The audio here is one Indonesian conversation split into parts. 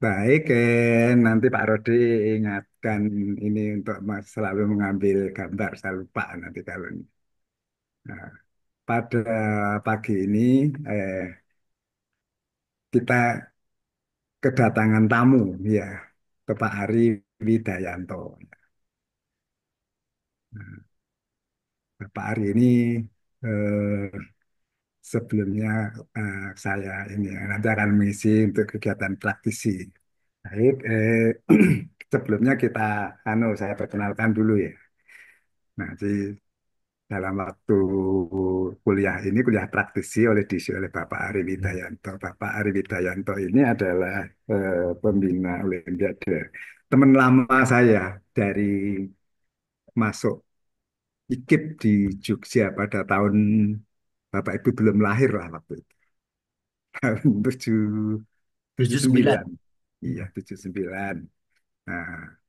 Baik, nanti Pak Rodi ingatkan ini untuk selalu mengambil gambar. Saya lupa nanti kalau ini. Nah, pada pagi ini eh, kita kedatangan tamu ya ke Pak Ari Widayanto. Nah, Pak Ari ini eh, sebelumnya saya ini ya, nanti akan mengisi untuk kegiatan praktisi. Baik, sebelumnya saya perkenalkan dulu ya. Nah, dalam waktu kuliah praktisi diisi oleh Bapak Ari Widayanto. Bapak Ari Widayanto ini adalah pembina Olimpiade. Teman lama saya dari masuk IKIP di Jogja pada tahun Bapak Ibu belum lahir lah waktu itu. Tahun tujuh 79. sembilan. Iya, 79. Nah,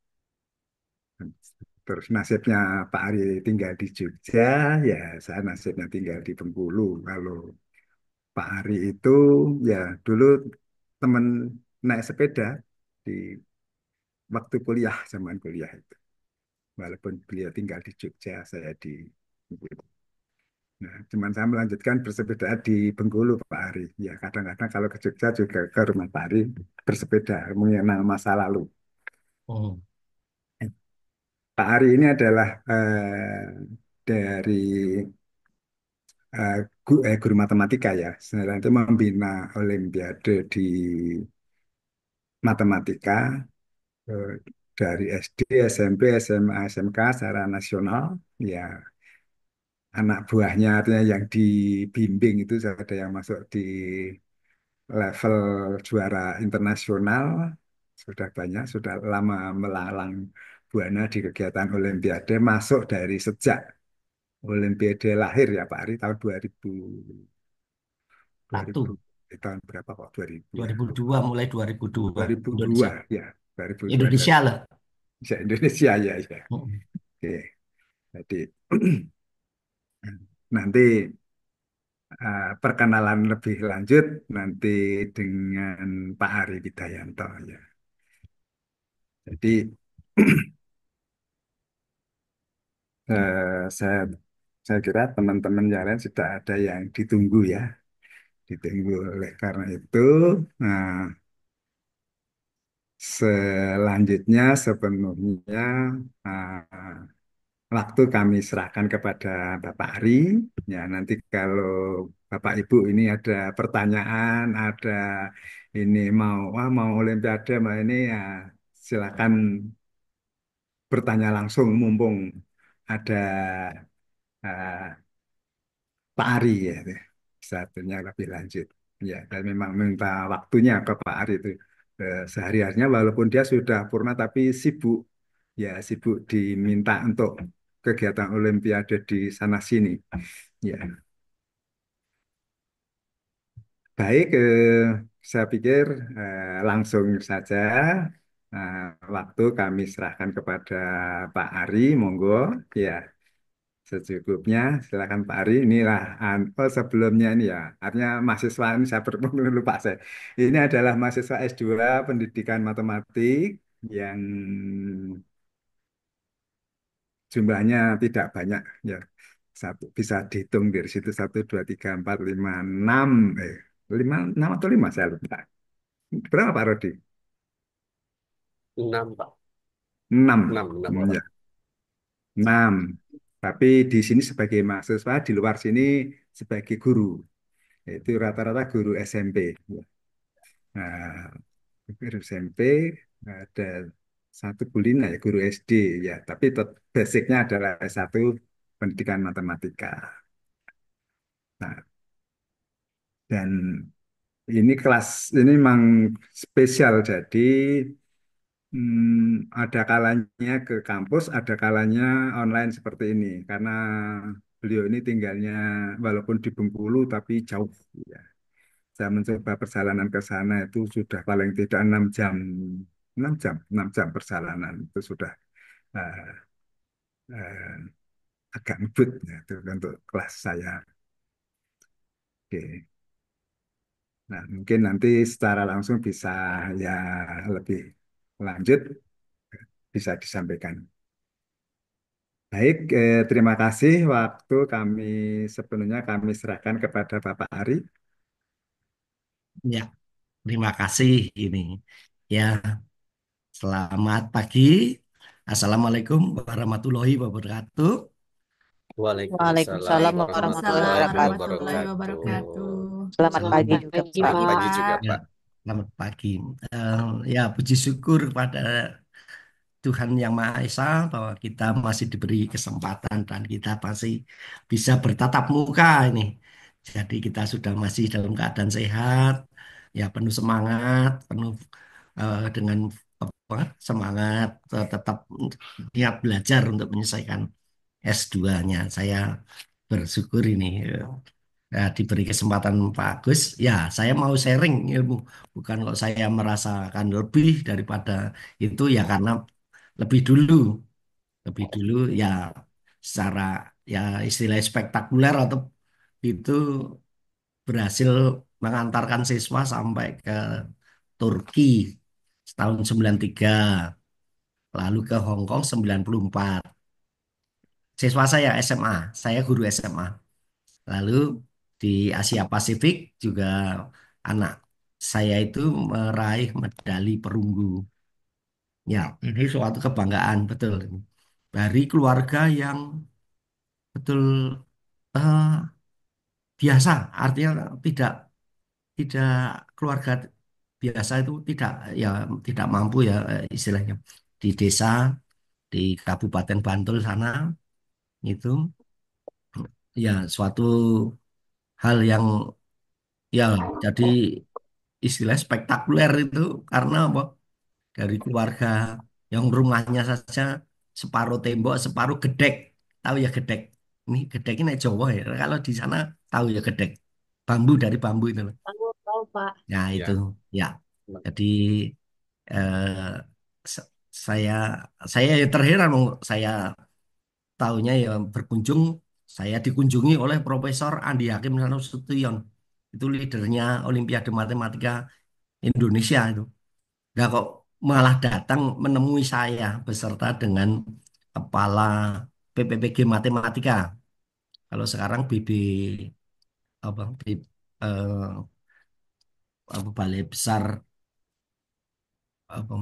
terus nasibnya Pak Ari tinggal di Jogja, ya saya nasibnya tinggal di Bengkulu. Kalau Pak Ari itu ya dulu teman naik sepeda di waktu kuliah, zaman kuliah itu. Walaupun beliau tinggal di Jogja, saya di Bengkulu. Nah, cuman saya melanjutkan bersepeda di Bengkulu, Pak Ari. Ya, kadang-kadang kalau ke Jogja juga ke rumah Pak Ari bersepeda mengenang masa lalu. Hmm. Pak Ari ini adalah dari guru matematika ya. Sebenarnya itu membina Olimpiade di matematika eh, dari SD, SMP, SMA, SMK secara nasional. Ya, anak buahnya artinya yang dibimbing itu ada yang masuk di level juara internasional. Sudah banyak, sudah lama melalang buana di kegiatan Olimpiade, masuk dari sejak Olimpiade lahir ya Pak Ari tahun 2000, 2000 Satu. tahun berapa kok 2000 dua ya ribu dua mulai 2002 2002 Indonesia. ya 2002 Indonesia loh. Indonesia Indonesia ya ya Hmm. oke jadi nanti perkenalan lebih lanjut nanti dengan Pak Ari Widayanto ya jadi saya kira teman-teman yang lain sudah ada yang ditunggu ya ditunggu oleh karena itu nah, selanjutnya sepenuhnya uh, waktu kami serahkan kepada Bapak Ari. Ya, nanti kalau Bapak Ibu ini ada pertanyaan, ada ini mau Olimpiade, mau ini ya silakan bertanya langsung mumpung ada uh, Pak Ari ya. Satunya lebih lanjut. Ya, dan memang minta waktunya ke Pak Ari itu sehari-harinya walaupun dia sudah purna tapi sibuk. Ya, sibuk diminta untuk kegiatan Olimpiade di sana sini. Ya, baik. Saya pikir langsung saja eh, waktu kami serahkan kepada Pak Ari. Monggo, ya secukupnya. Silakan Pak Ari. Inilah oh, sebelumnya ini ya, artinya mahasiswa ini saya lupa saya. Ini adalah mahasiswa S2 Pendidikan Matematik yang jumlahnya tidak banyak ya satu bisa dihitung dari situ satu dua tiga empat lima enam lima enam atau lima saya lupa berapa Pak Rodi 6, Pak. enam. 6 Hmm, orang. ya enam tapi di sini sebagai mahasiswa di luar sini sebagai guru itu rata-rata guru SMP ya. Nah, guru SMP ada satu kuliner ya guru SD ya tapi basicnya adalah S1 pendidikan matematika. Nah, dan ini kelas ini memang spesial, jadi ada kalanya ke kampus, ada kalanya online seperti ini. Karena beliau ini tinggalnya walaupun di Bengkulu tapi jauh. Ya. Saya mencoba perjalanan ke sana itu sudah paling tidak 6 jam, 6 jam perjalanan itu sudah eh, eh, agak ngebut ya, itu untuk kelas saya. Oke. Nah, mungkin nanti secara langsung bisa ya lebih lanjut bisa disampaikan. Baik, terima kasih waktu kami sepenuhnya kami serahkan kepada Bapak Ari. Ya, terima kasih ini. Ya, selamat pagi. Assalamualaikum warahmatullahi wabarakatuh. Waalaikumsalam Waalaikumsalam warahmatullahi warahmatullahi Waalaikumsalam wabarakatuh. warahmatullahi wabarakatuh. wabarakatuh. Selamat Salam. pagi Selamat juga, pagi, Pak. Selamat pagi Pak. juga, Ya, Pak. selamat pagi. Ya, puji syukur kepada Tuhan Yang Maha Esa bahwa kita masih diberi kesempatan dan kita masih bisa bertatap muka ini. Jadi kita sudah masih dalam keadaan sehat, ya penuh semangat, penuh dengan apa, semangat tetap niat belajar untuk menyelesaikan S2-nya. Saya bersyukur ini diberi kesempatan Pak Agus. Ya, saya mau sharing ilmu. Bukan kok saya merasakan lebih daripada itu ya karena lebih dulu, lebih dulu ya secara ya istilah spektakuler atau itu berhasil mengantarkan siswa sampai ke Turki tahun 93, lalu ke Hong Kong 94. Siswa saya SMA, saya guru SMA. Lalu di Asia Pasifik juga anak saya itu meraih medali perunggu. Ya, ini suatu kebanggaan betul. Dari keluarga yang betul eh, biasa, artinya tidak tidak keluarga biasa itu tidak ya tidak mampu ya istilahnya di desa di Kabupaten Bantul sana itu ya suatu hal yang ya jadi istilah spektakuler itu karena apa? Dari keluarga yang rumahnya saja separuh tembok, separuh gedek. Tahu ya gedek? Ini gedek ini Jawa ya. Kalau di sana tahu ya gedek. Bambu dari bambu itu loh. Tahu, tahu, Pak. Ya itu Ya, ya. Jadi eh, se- saya saya ya terheran saya tahunya ya berkunjung saya dikunjungi oleh Profesor Andi Hakim Nasution. Itu leadernya Olimpiade Matematika Indonesia itu. Nah kok malah datang menemui saya beserta dengan kepala PPPG Matematika. Kalau sekarang BB apa, apa Balai Besar apa,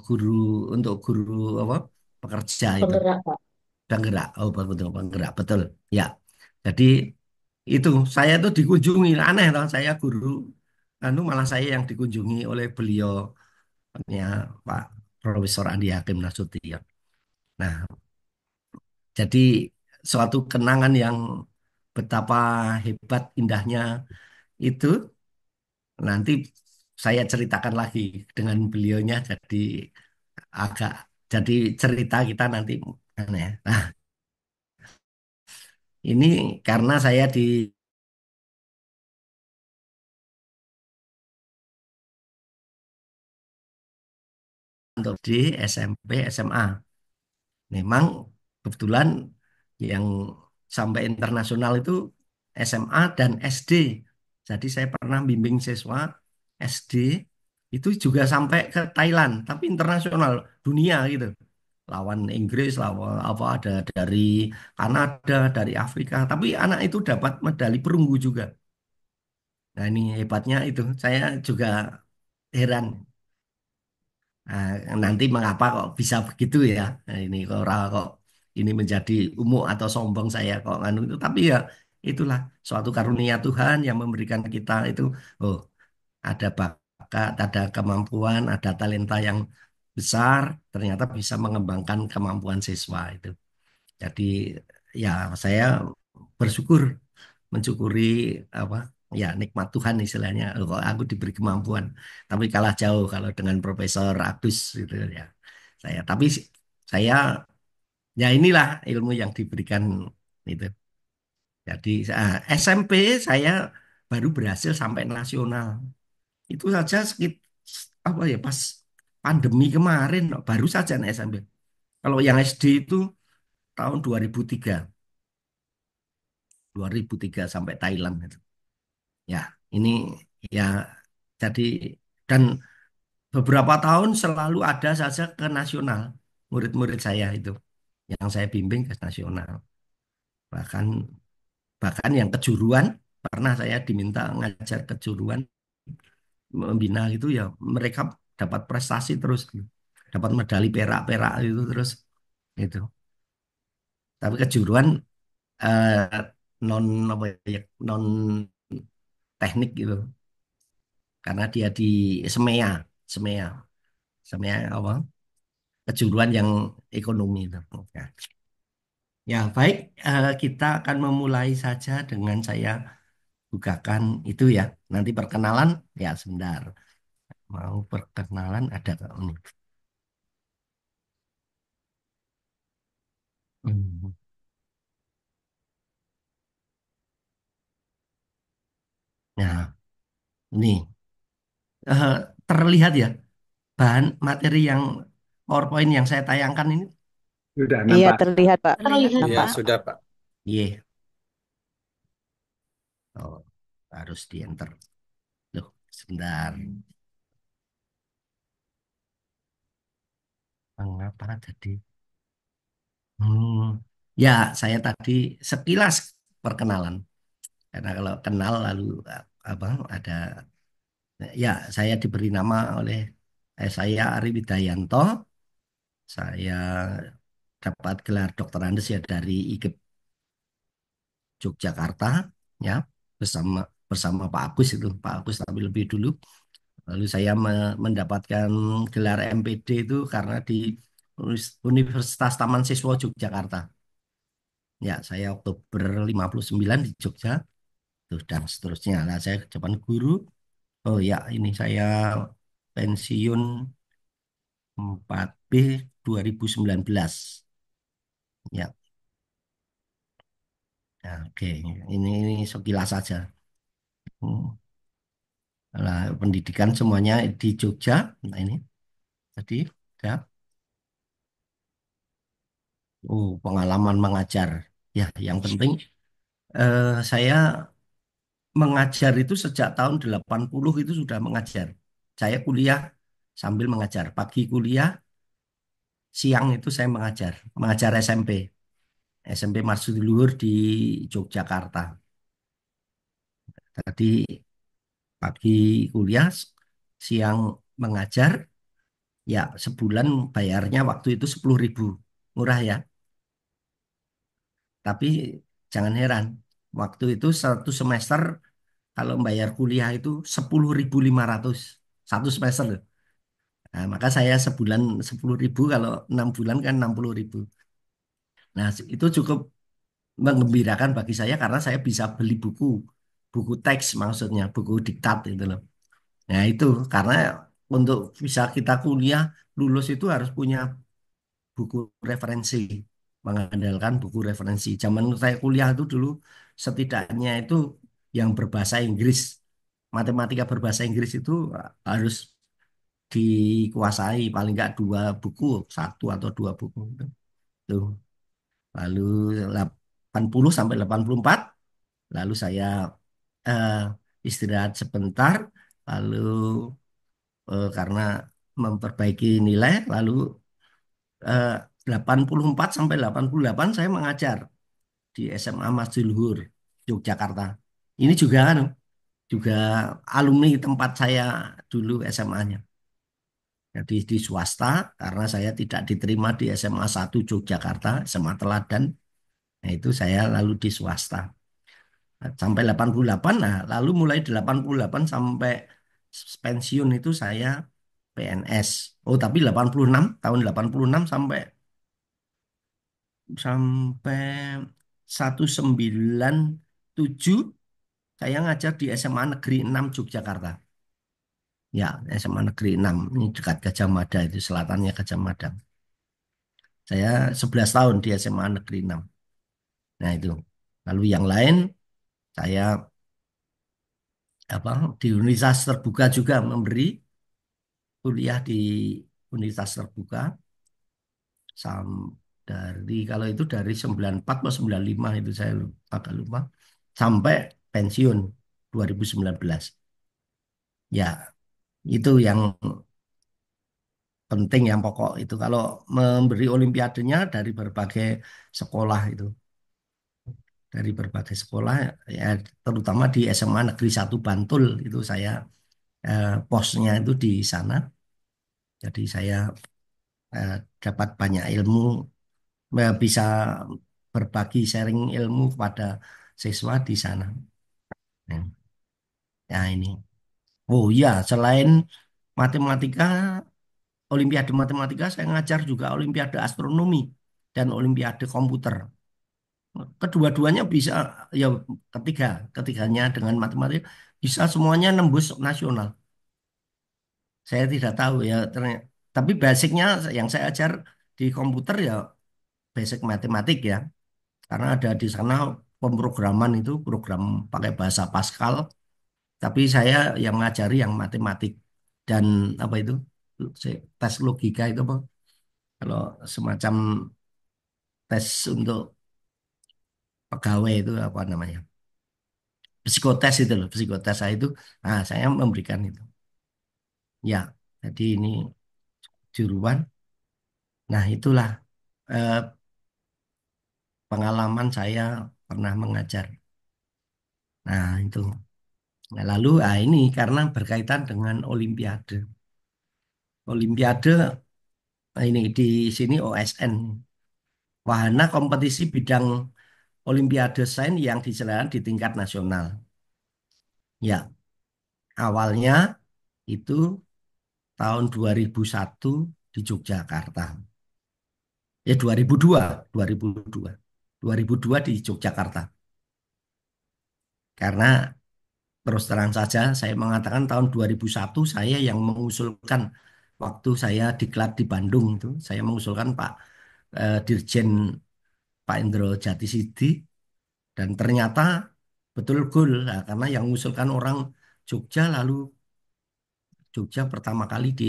guru untuk guru apa pekerja itu Penggerak, Pak. penggerak. Oh betul penggerak betul. Ya. Jadi itu saya tuh dikunjungi aneh toh saya guru anu malah saya yang dikunjungi oleh beliau ya Pak Profesor Andi Hakim Nasution. Nah, jadi suatu kenangan yang betapa hebat indahnya itu nanti saya ceritakan lagi dengan beliaunya jadi agak jadi cerita kita nanti aneh. Nah, ini karena saya di SMP SMA. Memang kebetulan yang sampai internasional itu SMA dan SD. Jadi saya pernah bimbing siswa SD itu juga sampai ke Thailand, tapi internasional dunia gitu. Lawan Inggris, lawan apa ada dari Kanada, dari Afrika, tapi anak itu dapat medali perunggu juga. Nah, ini hebatnya itu. Saya juga heran. Nah, nanti mengapa kok bisa begitu ya? Nah, ini kok ini menjadi umuk atau sombong saya kok nganu itu. Tapi ya itulah suatu karunia Tuhan yang memberikan kita itu. Oh, ada bakat, ada kemampuan, ada talenta yang besar. Ternyata bisa mengembangkan kemampuan siswa itu. Jadi ya saya bersyukur mensyukuri apa ya nikmat Tuhan istilahnya. Oh, kok aku diberi kemampuan tapi kalah jauh kalau dengan Profesor Agus gitu ya saya tapi saya ya inilah ilmu yang diberikan itu jadi SMP saya baru berhasil sampai nasional itu saja apa ya pas pandemi kemarin baru saja nih SMP kalau yang SD itu tahun 2003 sampai Thailand itu. Ya, ini ya jadi dan beberapa tahun selalu ada saja ke nasional murid-murid saya itu yang saya bimbing ke nasional. Bahkan bahkan yang kejuruan pernah saya diminta ngajar kejuruan membina gitu ya mereka dapat prestasi terus dapat medali perak-perak itu terus itu. Tapi kejuruan eh, non apa ya non teknik gitu karena dia di SEMEA SEMEA SEMEA apa kejuruan yang ekonomi itu. Oke. Ya, baik, kita akan memulai saja dengan saya bukakan itu ya. Nanti perkenalan, ya sebentar. Mau perkenalan ada nggak ini? Hmm. Nah, ini eh, terlihat ya bahan materi yang PowerPoint yang saya tayangkan ini. Sudah Iya, nampak. terlihat, Pak. Terlihat, Iya, Pak. sudah, Pak. Iya, oh, harus di enter. Loh, sebentar. Mengapa tadi? Hmm. Ya, saya tadi sekilas perkenalan. Karena kalau kenal lalu apa ada ya saya diberi nama oleh saya Ari Widayanto. Saya dapat gelar doktor andes ya dari IGIP Yogyakarta ya bersama bersama Pak Agus itu Pak Agus tapi lebih dulu. Lalu saya mendapatkan gelar MPD itu karena di Universitas Taman Siswa Yogyakarta. Ya, saya Oktober 59 di Jogja tuh dan seterusnya. Nah, saya ke depan guru. Oh ya, ini saya pensiun 4B 2019. Ya, ya, oke. Ini sekilas saja. Hmm. Nah, pendidikan semuanya di Jogja. Nah, ini tadi ya. Oh, pengalaman mengajar. Ya, yang penting saya mengajar itu sejak tahun 80 itu sudah mengajar. Saya kuliah sambil mengajar. Pagi kuliah, siang itu saya mengajar. Mengajar SMP. SMP Marsudi Luhur di Yogyakarta. Tadi pagi kuliah, siang mengajar, ya sebulan bayarnya waktu itu 10.000. Murah ya. Tapi jangan heran, waktu itu satu semester kalau bayar kuliah itu 10.500 satu semester loh. Nah, maka saya sebulan 10.000 kalau 6 bulan kan 60.000. Nah, itu cukup menggembirakan bagi saya karena saya bisa beli buku, buku teks maksudnya, buku diktat itu loh. Nah, itu karena untuk bisa kita kuliah lulus itu harus punya buku referensi, mengandalkan buku referensi. Zaman saya kuliah itu dulu setidaknya itu yang berbahasa Inggris, matematika berbahasa Inggris itu harus dikuasai paling nggak 2 buku, 1 atau 2 buku. Tuh. Lalu 80 sampai 84, lalu saya eh, istirahat sebentar, lalu karena memperbaiki nilai, lalu eh, 84 sampai 88 saya mengajar di SMA Masjid Luhur, Yogyakarta. Ini juga kan juga alumni tempat saya dulu SMA-nya. Jadi di swasta karena saya tidak diterima di SMA 1 Yogyakarta, SMA Teladan. Nah, itu saya lalu di swasta. Sampai 88, nah lalu mulai 88 sampai pensiun itu saya PNS. Oh, tapi 86 tahun 86 sampai sampai 197 saya ngajar di SMA Negeri 6 Yogyakarta. Ya, SMA Negeri 6 ini dekat Gajah Mada itu selatannya Gajah Mada. Saya 11 tahun di SMA Negeri 6. Nah, itu. Lalu yang lain saya apa di Universitas Terbuka juga memberi kuliah di Universitas Terbuka sam dari kalau itu dari 94 atau 95 itu saya agak lupa sampai pensiun 2019. Ya, itu yang penting yang pokok itu kalau memberi olimpiadenya dari berbagai sekolah itu, dari berbagai sekolah ya terutama di SMA Negeri 1 Bantul itu saya posnya itu di sana. Jadi saya eh, dapat banyak ilmu, bisa berbagi sharing ilmu kepada siswa di sana. Nah, ya ini. Oh iya, selain matematika, olimpiade matematika, saya ngajar juga olimpiade astronomi dan olimpiade komputer. Kedua-duanya bisa, ya ketiganya dengan matematika bisa semuanya nembus nasional. Saya tidak tahu ya, tapi basicnya yang saya ajar di komputer ya basic matematik ya, karena ada di sana pemrograman itu program pakai bahasa Pascal, tapi saya yang ngajari yang matematik dan apa itu tes logika itu apa? Kalau semacam tes untuk pegawai itu apa namanya? Psikotes itu loh, psikotes saya itu, nah saya memberikan itu. Ya, jadi ini juruan. Nah, itulah eh, pengalaman saya pernah mengajar. Nah, itu. Nah, lalu ini karena berkaitan dengan Olimpiade. Olimpiade ini di sini OSN, wahana kompetisi bidang Olimpiade Sains yang diselenggarakan di tingkat nasional. Ya, awalnya itu tahun 2001 di Yogyakarta. Ya 2002 di Yogyakarta. Karena terus terang saja saya mengatakan tahun 2001 saya yang mengusulkan waktu saya diklat di Bandung itu, saya mengusulkan Pak Dirjen Pak Indro Jatisidi dan ternyata betul gol. Nah, karena yang mengusulkan orang Jogja lalu Jogja pertama kali di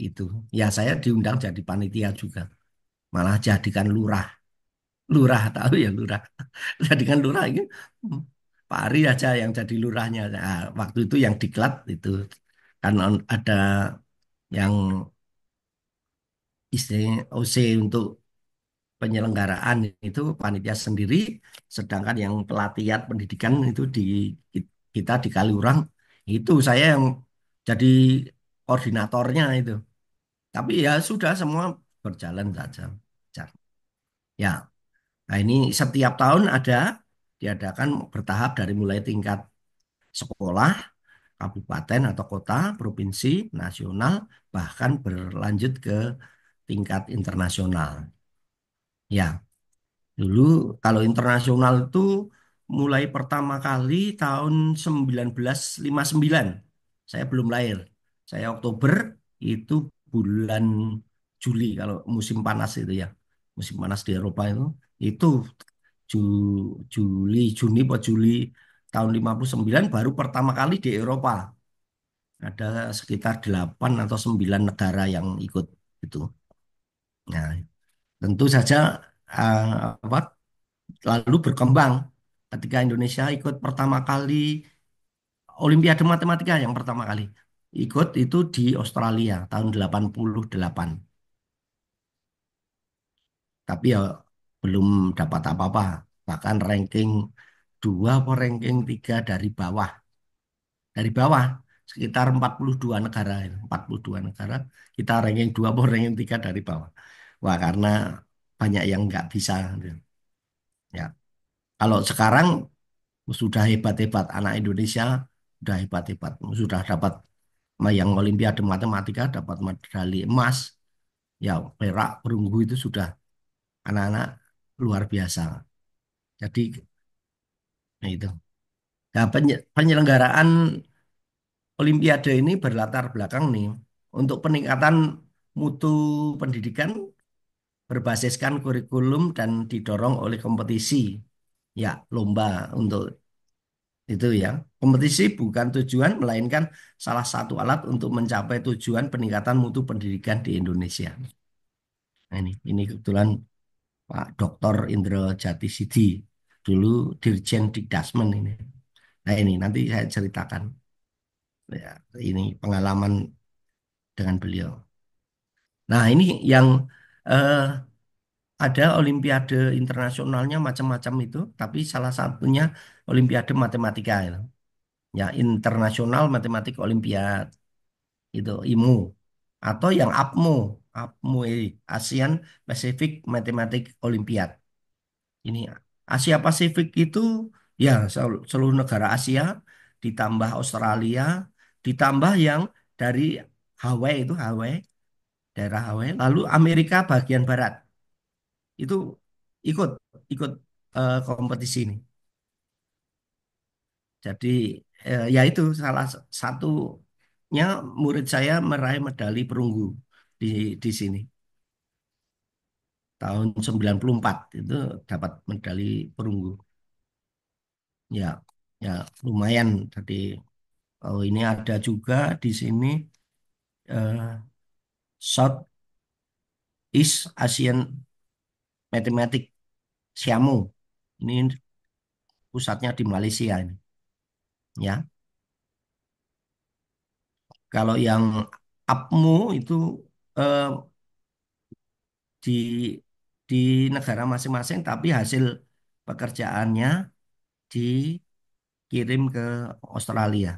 itu. Ya saya diundang jadi panitia juga. Malah jadikan lurah. Lurah tahu ya lurah. Jadikan lurah ini hmm, Pak Ari aja yang jadi lurahnya. Nah, waktu itu yang diklat itu kan ada yang istilahnya OC untuk penyelenggaraan itu panitia sendiri, sedangkan yang pelatihan pendidikan itu di kita di Kaliurang itu saya yang jadi koordinatornya itu. Tapi ya sudah semua berjalan saja. Ya, nah ini setiap tahun ada diadakan bertahap dari mulai tingkat sekolah, kabupaten atau kota, provinsi, nasional, bahkan berlanjut ke tingkat internasional. Ya, dulu kalau internasional itu mulai pertama kali tahun 1959. Saya belum lahir. Saya Oktober itu bulan Juli kalau musim panas itu ya. Musim panas di Eropa itu Juli, Juni atau Juli tahun 59 baru pertama kali di Eropa. Ada sekitar 8 atau 9 negara yang ikut itu. Nah, tentu saja eh, apa lalu berkembang ketika Indonesia ikut pertama kali Olimpiade Matematika yang pertama kali ikut itu di Australia tahun 88. Tapi ya belum dapat apa-apa. Bahkan ranking 2 atau ranking 3 dari bawah. Dari bawah sekitar 42 negara. 42 negara kita ranking 2 atau ranking 3 dari bawah. Wah, karena banyak yang nggak bisa. Ya, kalau sekarang sudah hebat-hebat anak Indonesia, sudah hebat-hebat, sudah dapat yang Olimpiade Matematika dapat medali emas, ya perak, perunggu itu sudah anak-anak luar biasa. Jadi nah itu. Nah, penyelenggaraan Olimpiade ini berlatar belakang nih untuk peningkatan mutu pendidikan berbasiskan kurikulum dan didorong oleh kompetisi. Ya, lomba untuk itu ya. Kompetisi bukan tujuan, melainkan salah satu alat untuk mencapai tujuan peningkatan mutu pendidikan di Indonesia. Nah, ini kebetulan Pak Dr. Indro Jatisidi, dulu Dirjen Dikdasmen ini. Nah ini nanti saya ceritakan ya, ini pengalaman dengan beliau. Nah ini yang eh, ada Olimpiade internasionalnya macam-macam itu, tapi salah satunya Olimpiade Matematika itu. Ya Internasional Matematik Olimpiad itu IMU atau yang APMO, APMO ini ASEAN Pacific Mathematics Olympiad. Ini Asia Pasifik itu ya seluruh negara Asia ditambah Australia ditambah yang dari Hawaii itu Hawaii daerah Hawaii lalu Amerika bagian barat itu ikut ikut kompetisi ini. Jadi ya itu salah satunya murid saya meraih medali perunggu di di sini tahun 94 itu dapat medali perunggu. Ya, ya lumayan tadi. Oh, ini ada juga di sini eh, South East Asian Mathematics Siamu. Ini pusatnya di Malaysia ini. Ya, kalau yang APMU itu eh, di di negara masing-masing, tapi hasil pekerjaannya dikirim ke Australia.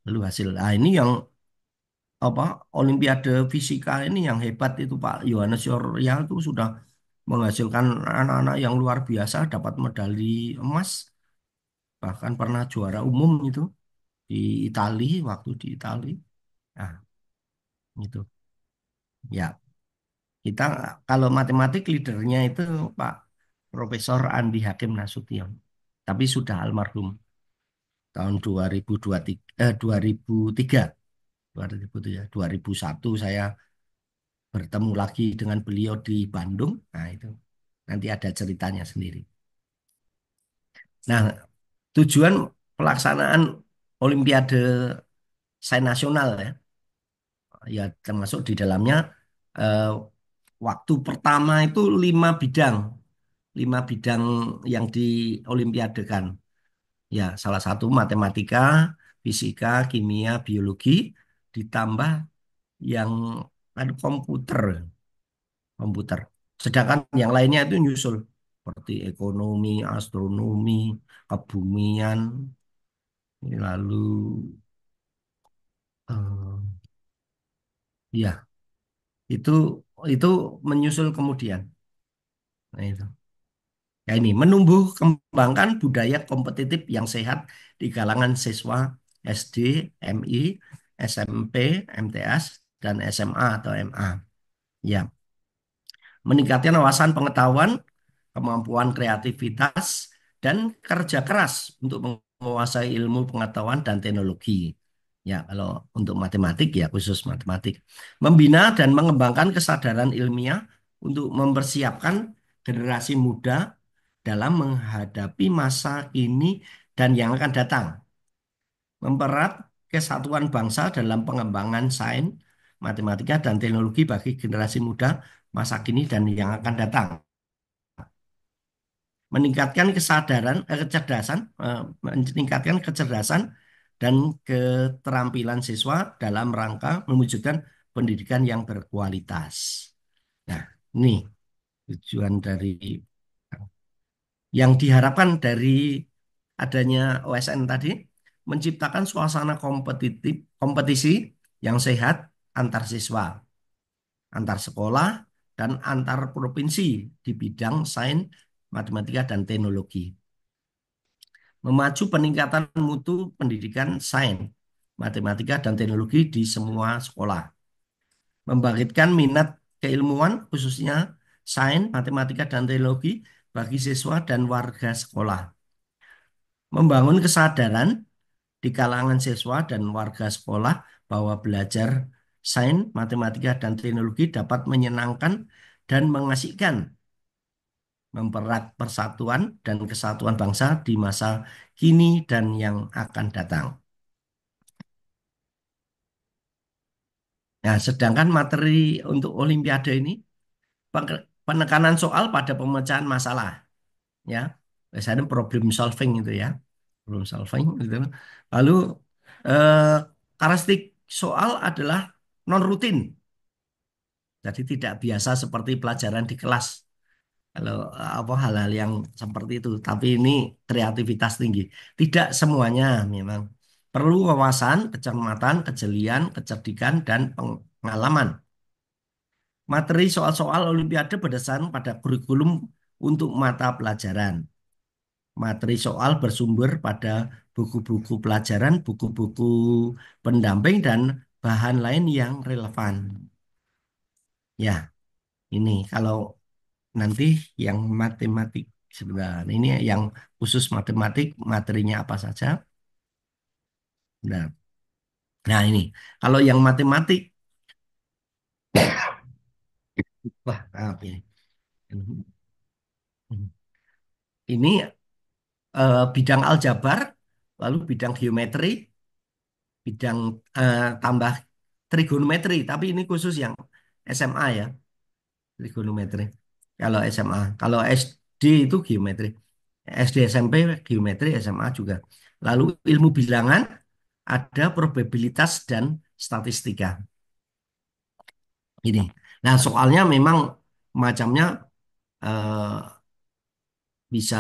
Lalu hasil, nah ini yang apa Olimpiade Fisika ini yang hebat itu Pak Yohanes Surya itu sudah menghasilkan anak-anak yang luar biasa dapat medali emas bahkan pernah juara umum itu di Itali waktu di Itali. Nah, itu ya kita kalau matematik leadernya itu Pak Profesor Andi Hakim Nasution tapi sudah almarhum tahun 2023 2003 2003 2001 saya bertemu lagi dengan beliau di Bandung. Nah, itu nanti ada ceritanya sendiri. Nah, tujuan pelaksanaan Olimpiade Sains Nasional ya, ya termasuk di dalamnya eh, waktu pertama itu lima bidang yang diolimpiadekan. Ya, salah satu matematika, fisika, kimia, biologi, ditambah yang ada komputer. Sedangkan yang lainnya itu nyusul seperti ekonomi, astronomi, kebumian, lalu eh, ya itu itu menyusul kemudian. Nah itu. Ya ini menumbuh kembangkan budaya kompetitif yang sehat di kalangan siswa SD, MI, SMP, MTS, dan SMA atau MA. Ya, meningkatkan wawasan pengetahuan, kemampuan kreativitas, dan kerja keras untuk menguasai ilmu pengetahuan dan teknologi. Ya, kalau untuk matematik ya khusus matematik. Membina dan mengembangkan kesadaran ilmiah untuk mempersiapkan generasi muda dalam menghadapi masa kini dan yang akan datang. Mempererat kesatuan bangsa dalam pengembangan sains, matematika, dan teknologi bagi generasi muda masa kini dan yang akan datang. Meningkatkan meningkatkan kecerdasan dan keterampilan siswa dalam rangka mewujudkan pendidikan yang berkualitas. Nah, ini tujuan dari yang diharapkan dari adanya OSN tadi menciptakan suasana kompetisi yang sehat antar siswa, antar sekolah, dan antar provinsi di bidang sains, matematika, dan teknologi. Memacu peningkatan mutu pendidikan sains, matematika, dan teknologi di semua sekolah. Membangkitkan minat keilmuan khususnya sains, matematika, dan teknologi bagi siswa dan warga sekolah. Membangun kesadaran di kalangan siswa dan warga sekolah bahwa belajar sains, matematika, dan teknologi dapat menyenangkan dan mengasihkan, mempererat persatuan dan kesatuan bangsa di masa kini dan yang akan datang. Nah, sedangkan materi untuk Olimpiade ini penekanan soal pada pemecahan masalah, ya. Biasanya problem solving itu ya, problem solving gitu. Lalu eh, karakteristik soal adalah non rutin, jadi tidak biasa seperti pelajaran di kelas. Kalau apa hal-hal yang seperti itu, tapi ini kreativitas tinggi. Tidak semuanya memang perlu wawasan, kecermatan, kejelian, kecerdikan, dan pengalaman. Materi soal-soal Olimpiade berdasarkan pada kurikulum untuk mata pelajaran. Materi soal bersumber pada buku-buku pelajaran, buku-buku pendamping, dan bahan lain yang relevan. Ya, ini kalau nanti yang matematik sebenarnya ini yang khusus matematik materinya apa saja. Nah, nah ini kalau yang matematik, wah, maaf ini. Ini bidang aljabar, lalu bidang geometri, bidang tambah trigonometri, tapi ini khusus yang SMA ya, trigonometri. Kalau SMA, kalau SD itu geometri, SD SMP geometri, SMA juga. Lalu ilmu bilangan, ada probabilitas dan statistika. Ini. Nah, soalnya memang macamnya eh, bisa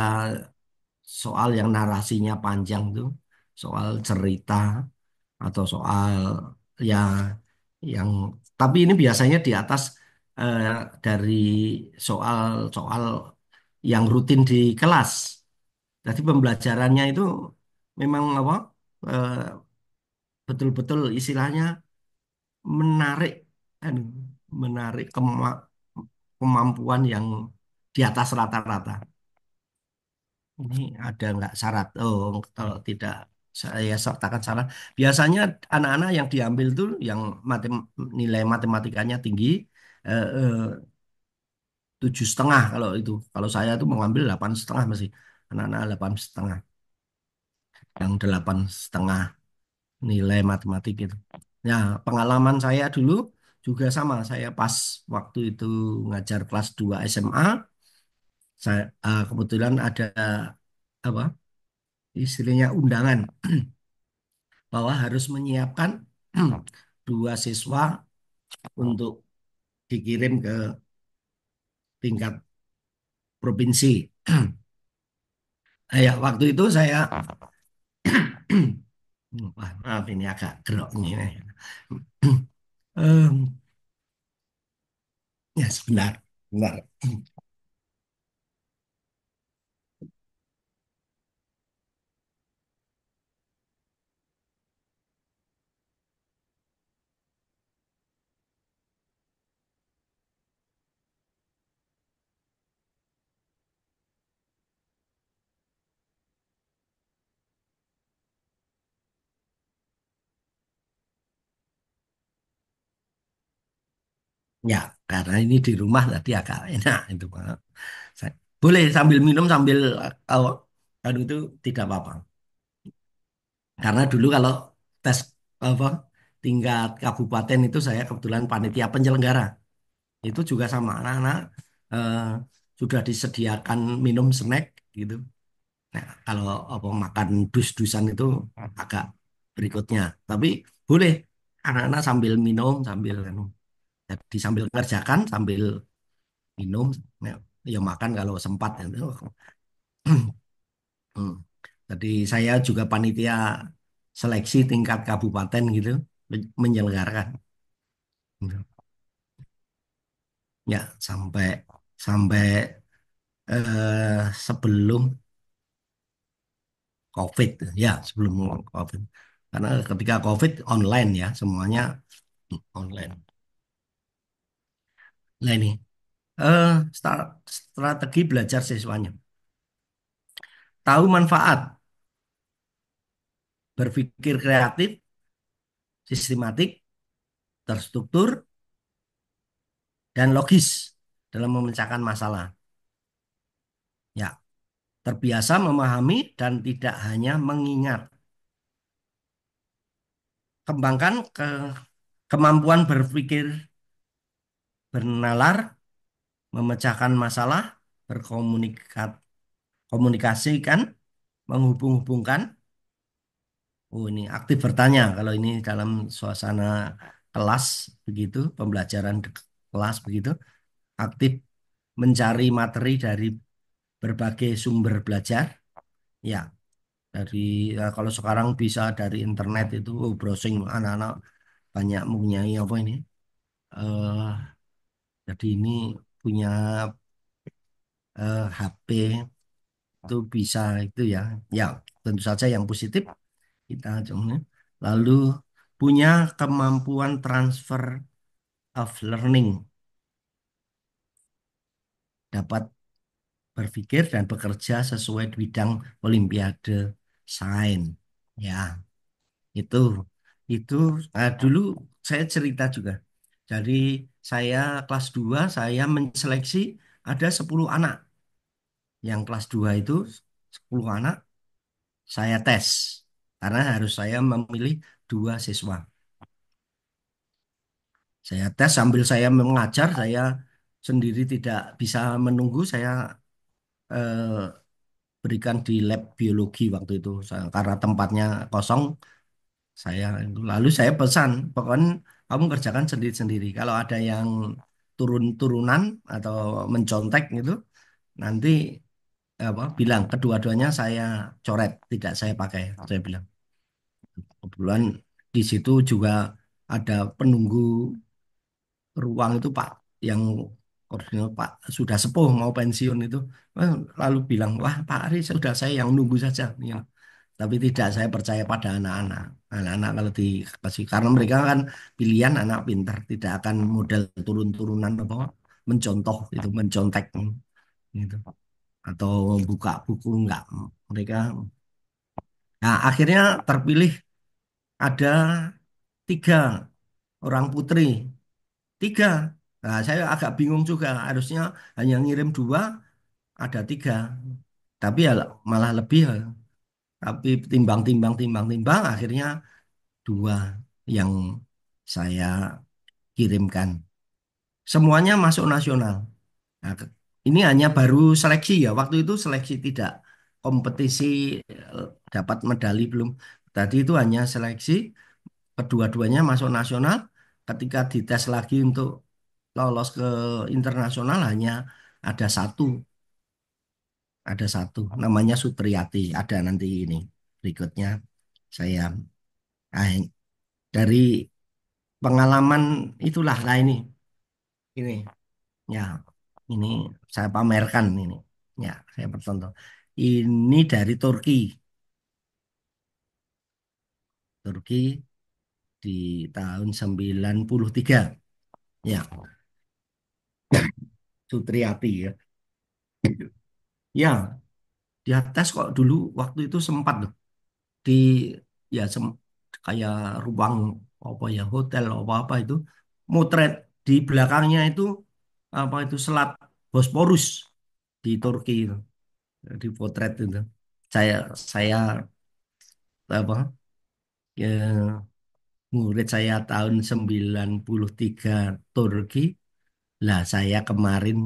soal yang narasinya panjang tuh, soal cerita atau soal ya yang tapi ini biasanya di atas eh, dari soal-soal yang rutin di kelas. Jadi pembelajarannya itu memang apa eh, betul-betul istilahnya menarik, anu, menarik kemampuan yang di atas rata-rata. Ini ada nggak syarat? Oh, kalau tidak saya sertakan syarat. Biasanya anak-anak yang diambil tuh yang nilai matematikanya tinggi, eh, eh, 7,5 kalau itu. Kalau saya tuh mengambil 8,5 masih anak-anak 8,5, yang 8,5 nilai matematik itu. Nah, pengalaman saya dulu juga sama. Saya pas waktu itu ngajar kelas 2 SMA, saya kebetulan ada apa istilahnya undangan bahwa harus menyiapkan dua siswa untuk dikirim ke tingkat provinsi. Ya, waktu itu saya wah, maaf ini agak gerok ini. Em, ya sebentar, sebentar. Ya, karena ini di rumah tadi agak enak itu, Pak. Boleh sambil minum sambil uh, aduh itu tidak apa-apa. Karena dulu kalau tes apa tingkat kabupaten itu saya kebetulan panitia penyelenggara. Itu juga sama anak-anak eh, sudah disediakan minum snack gitu. Nah, kalau apa makan dus-dusan itu agak berikutnya. Tapi boleh anak-anak sambil minum sambil anu. Jadi sambil ngerjakan sambil minum, nah, ya makan kalau sempat itu. Hmm. Jadi saya juga panitia seleksi tingkat kabupaten gitu menyelenggarakan. Ya sampai sampai sebelum COVID, ya sebelum COVID. Karena ketika COVID online ya, semuanya online. Nah ini, strategi belajar siswanya. Tahu manfaat, berpikir kreatif, sistematik, terstruktur, dan logis dalam memecahkan masalah. Ya, terbiasa memahami dan tidak hanya mengingat. Kembangkan kemampuan berpikir bernalar, memecahkan masalah, berkomunikasi, komunikasi kan, menghubung-hubungkan. Oh, ini aktif bertanya kalau ini dalam suasana kelas begitu, pembelajaran kelas begitu, aktif mencari materi dari berbagai sumber belajar. Ya, dari kalau sekarang bisa dari internet itu browsing anak-anak banyak mempunyai apa ini? eh jadi ini punya HP itu bisa itu ya. Ya, tentu saja yang positif kita cuma lalu punya kemampuan transfer of learning, dapat berpikir dan bekerja sesuai bidang olimpiade sains. Ya, itu itu dulu saya cerita juga. Jadi saya kelas 2 saya menseleksi ada 10 anak. Yang kelas 2 itu 10 anak saya tes karena harus saya memilih 2 siswa. Saya tes sambil saya mengajar, saya sendiri tidak bisa menunggu, saya berikan di lab biologi waktu itu. Karena tempatnya kosong, saya itu. Lalu saya pesan, pokoknya kamu kerjakan sendiri-sendiri. Kalau ada yang turun-turunan atau mencontek gitu, nanti apa bilang kedua-duanya saya coret, tidak saya pakai. Saya bilang. Kebetulan di situ juga ada penunggu ruang itu Pak yang koordinator Pak sudah sepuh mau pensiun itu. Eh, lalu bilang wah Pak Ari sudah saya yang nunggu saja ya. Tapi tidak saya percaya pada anak-anak. Anak-anak kalau dikasih karena mereka kan pilihan anak pintar tidak akan model turun-turunan apa mencontoh itu mencontek gitu atau buka buku enggak mereka. Nah akhirnya terpilih ada 3 orang putri. 3. Nah, saya agak bingung juga. Harusnya hanya ngirim 2, ada 3. Tapi ya malah lebih. Ya. Tapi timbang-timbang, akhirnya 2 yang saya kirimkan. Semuanya masuk nasional. Nah, ini hanya baru seleksi ya. Waktu itu seleksi tidak kompetisi dapat medali belum. Tadi itu hanya seleksi, kedua-duanya masuk nasional. Ketika dites lagi untuk lolos ke internasional hanya ada satu, ada satu namanya Supriyati. Ada nanti ini berikutnya saya ah, dari pengalaman itulah lah ini ya ini saya pamerkan ini ya saya bertonton ini dari Turki. Turki di tahun 93 ya Supriyati ya ya di atas kok dulu waktu itu sempat loh di ya kayak ruang apa ya hotel apa apa itu motret di belakangnya itu apa itu Selat Bosporus di Turki itu di potret itu saya saya apa ya, murid saya tahun 93 Turki lah saya kemarin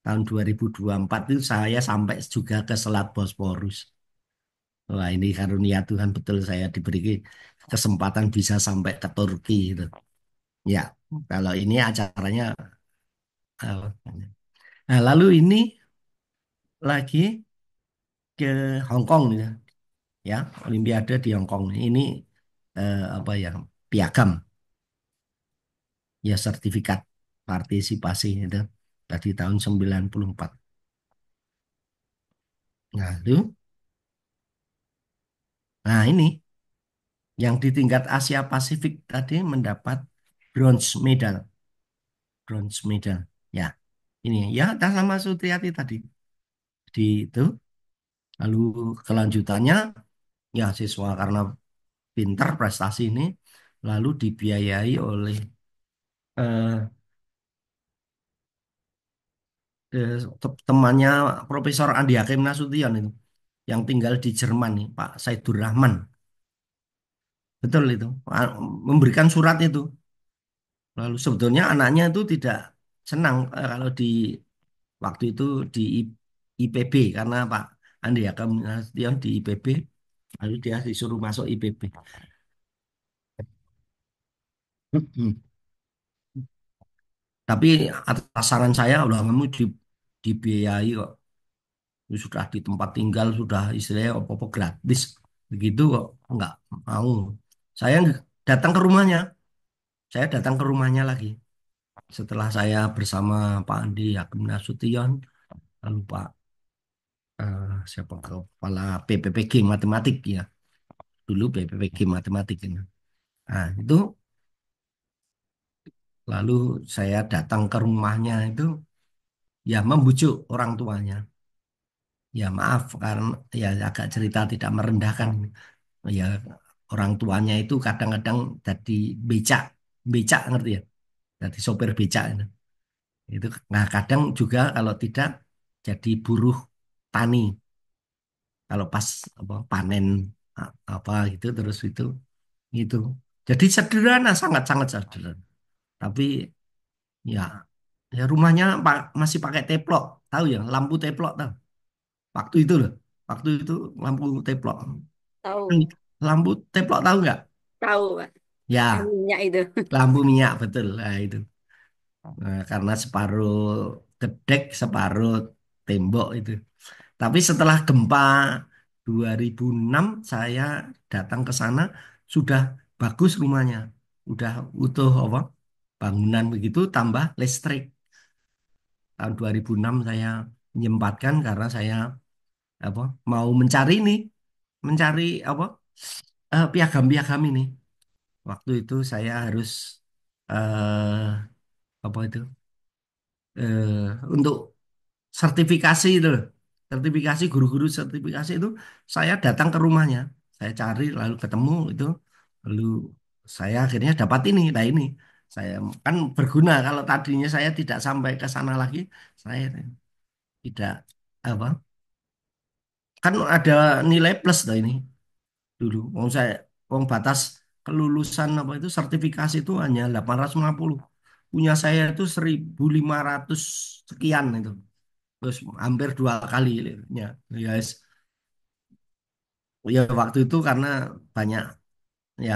tahun 2024 itu saya sampai juga ke Selat Bosporus. Wah, ini karunia Tuhan betul saya diberi kesempatan bisa sampai ke Turki gitu. Ya, kalau ini acaranya nah, lalu ini lagi ke Hong Kong nih, ya, Olimpiade di Hong Kong. Ini apa ya? Piagam, ya sertifikat partisipasi itu tadi tahun 94. Lalu, nah ini yang di tingkat Asia Pasifik tadi mendapat bronze medal, bronze medal. Ya, ini ya atas nama Sutriati tadi di itu. Lalu kelanjutannya ya siswa karena pintar prestasi ini lalu dibiayai oleh eh, temannya Profesor Andi Hakim Nasution itu yang tinggal di Jerman nih Pak Saidur Rahman. Betul itu. Memberikan surat itu. Lalu sebetulnya anaknya itu tidak senang kalau di waktu itu IPB karena Pak Andi Agam Nasution di IPB, lalu dia disuruh masuk IPB. Mm-mm. Tapi atas saran saya udah kamu dibiayai kok. Sudah di tempat tinggal sudah istilahnya apa-apa gratis. Begitu kok nggak mau. Saya datang ke rumahnya. Saya datang ke rumahnya lagi. Setelah saya bersama Pak Andi Agam Nasution, lalu Pak siapa kepala PPPG matematik ya. Dulu PPPG matematik ini. Nah, itu lalu saya datang ke rumahnya itu ya membujuk orang tuanya. Ya maaf karena ya agak cerita tidak merendahkan. Ya orang tuanya itu kadang-kadang jadi becak, becak ngerti ya, jadi sopir becak itu. Nah kadang juga kalau tidak jadi buruh tani kalau pas apa, panen apa gitu terus itu. Jadi sederhana, sangat-sangat sederhana. Tapi ya ya rumahnya masih pakai teplok, tahu ya lampu teplok tahu. Waktu itu loh, waktu itu lampu teplok. Tahu, Lampu teplok tahu nggak? tahu, Pak. Yang Ya, minyak itu. lampu minyak betul. Nah, itu. Nah, karena separuh gedek, separuh tembok itu. Tapi setelah gempa 2006 saya datang ke sana sudah bagus rumahnya. Udah utuh apa? Bangunan begitu tambah listrik. Tahun 2006 saya menyempatkan karena saya apa? Mau mencari ini, mencari apa? Piagam-piagam ini. Waktu itu saya harus apa itu? eh, untuk sertifikasi itu loh. Sertifikasi guru-guru sertifikasi itu saya datang ke rumahnya. Saya cari lalu ketemu itu lalu saya akhirnya dapat ini. Nah ini saya kan berguna kalau tadinya saya tidak sampai ke sana lagi, saya tidak apa? Kan ada nilai plus dah ini dulu. Wong batas kelulusan apa itu sertifikasi itu hanya 850. Punya saya itu 1.500 sekian itu. Terus hampir dua kali ya. Guys. Ya waktu itu karena banyak ya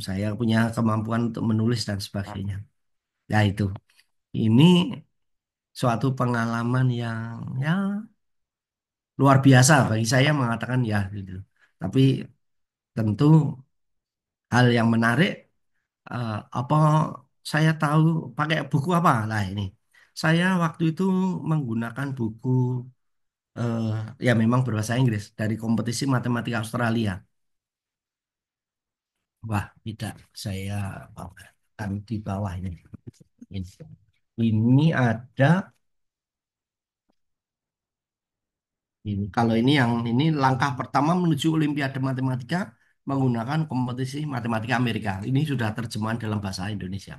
saya punya kemampuan untuk menulis dan sebagainya. Ya itu. Ini suatu pengalaman yang ya luar biasa bagi saya mengatakan ya gitu. Tapi tentu hal yang menarik apa saya tahu pakai buku apa lah ini. Saya waktu itu menggunakan buku eh, ya memang berbahasa Inggris dari kompetisi matematika Australia. Wah, tidak saya bawakan di bawah ini. Ini, ini ada ini. Kalau ini yang ini langkah pertama menuju Olimpiade Matematika menggunakan kompetisi matematika Amerika. Ini sudah terjemahan dalam bahasa Indonesia.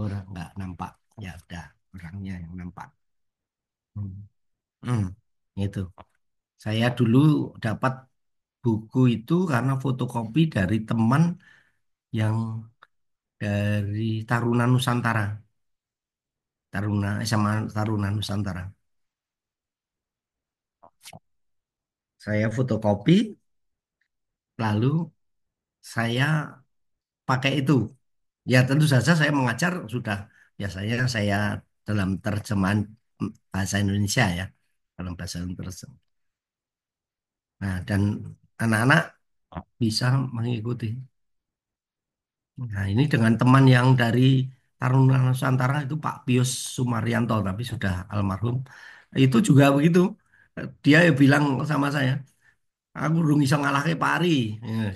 Orang nggak nampak. Ya udah orangnya yang nampak. Hmm. Hmm, itu. Saya dulu dapat buku itu karena fotokopi dari teman yang dari Taruna Nusantara. Taruna SMA Taruna Nusantara. Saya fotokopi, lalu saya pakai itu. Ya tentu saja saya mengajar sudah biasanya saya dalam terjemahan bahasa Indonesia ya, dalam bahasa Indonesia. Nah, dan anak-anak bisa mengikuti. Nah, ini dengan teman yang dari Taruna Nusantara itu Pak Pius Sumaryanto, tapi sudah almarhum. Itu juga begitu. Dia bilang sama saya, aku belum bisa ngalahke Pari.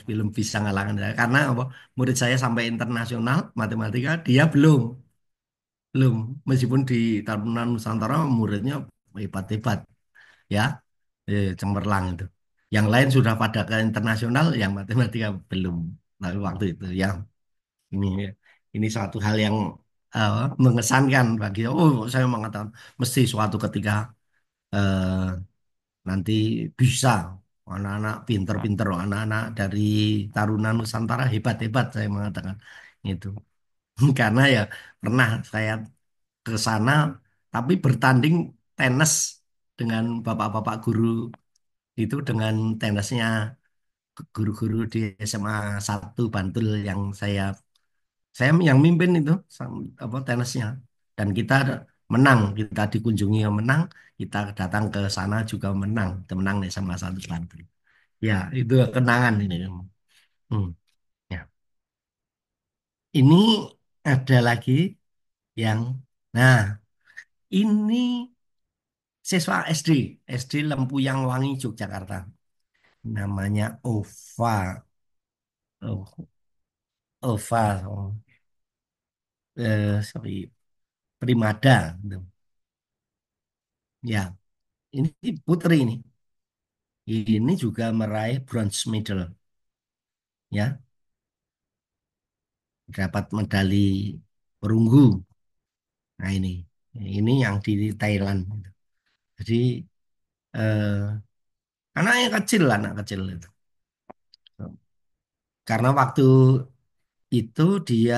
Belum bisa ngalahkan saya. Karena apa? Murid saya sampai internasional matematika, dia belum. Belum. Meskipun di Taruna Nusantara muridnya hebat-hebat. Ya, cemerlang itu. Yang lain sudah pada ke internasional, yang matematika belum. Lalu waktu itu, ya ini ini suatu hal yang mengesankan bagi saya mengatakan mesti suatu ketika eh, nanti bisa anak-anak pinter-pinter anak-anak dari Taruna Nusantara hebat-hebat saya mengatakan itu karena ya pernah saya ke sana, tapi bertanding tenis dengan bapak-bapak guru itu dengan tenisnya guru-guru di SMA 1 Bantul yang saya yang mimpin itu apa tenisnya dan kita menang, kita dikunjungi menang, kita datang ke sana juga menang, kita menang nih sama 1 Bantul. Ya, itu kenangan ini. Hmm, ya. Ini ada lagi yang, nah ini siswa SD Lempuyang Wangi Yogyakarta, namanya Ova, oh, Ova, sorry, Primada, gitu. Ya, ini putri ini. Ini juga meraih bronze medal, ya, dapat medali perunggu. Nah ini yang di Thailand. Jadi eh, anak kecil itu. Karena waktu itu dia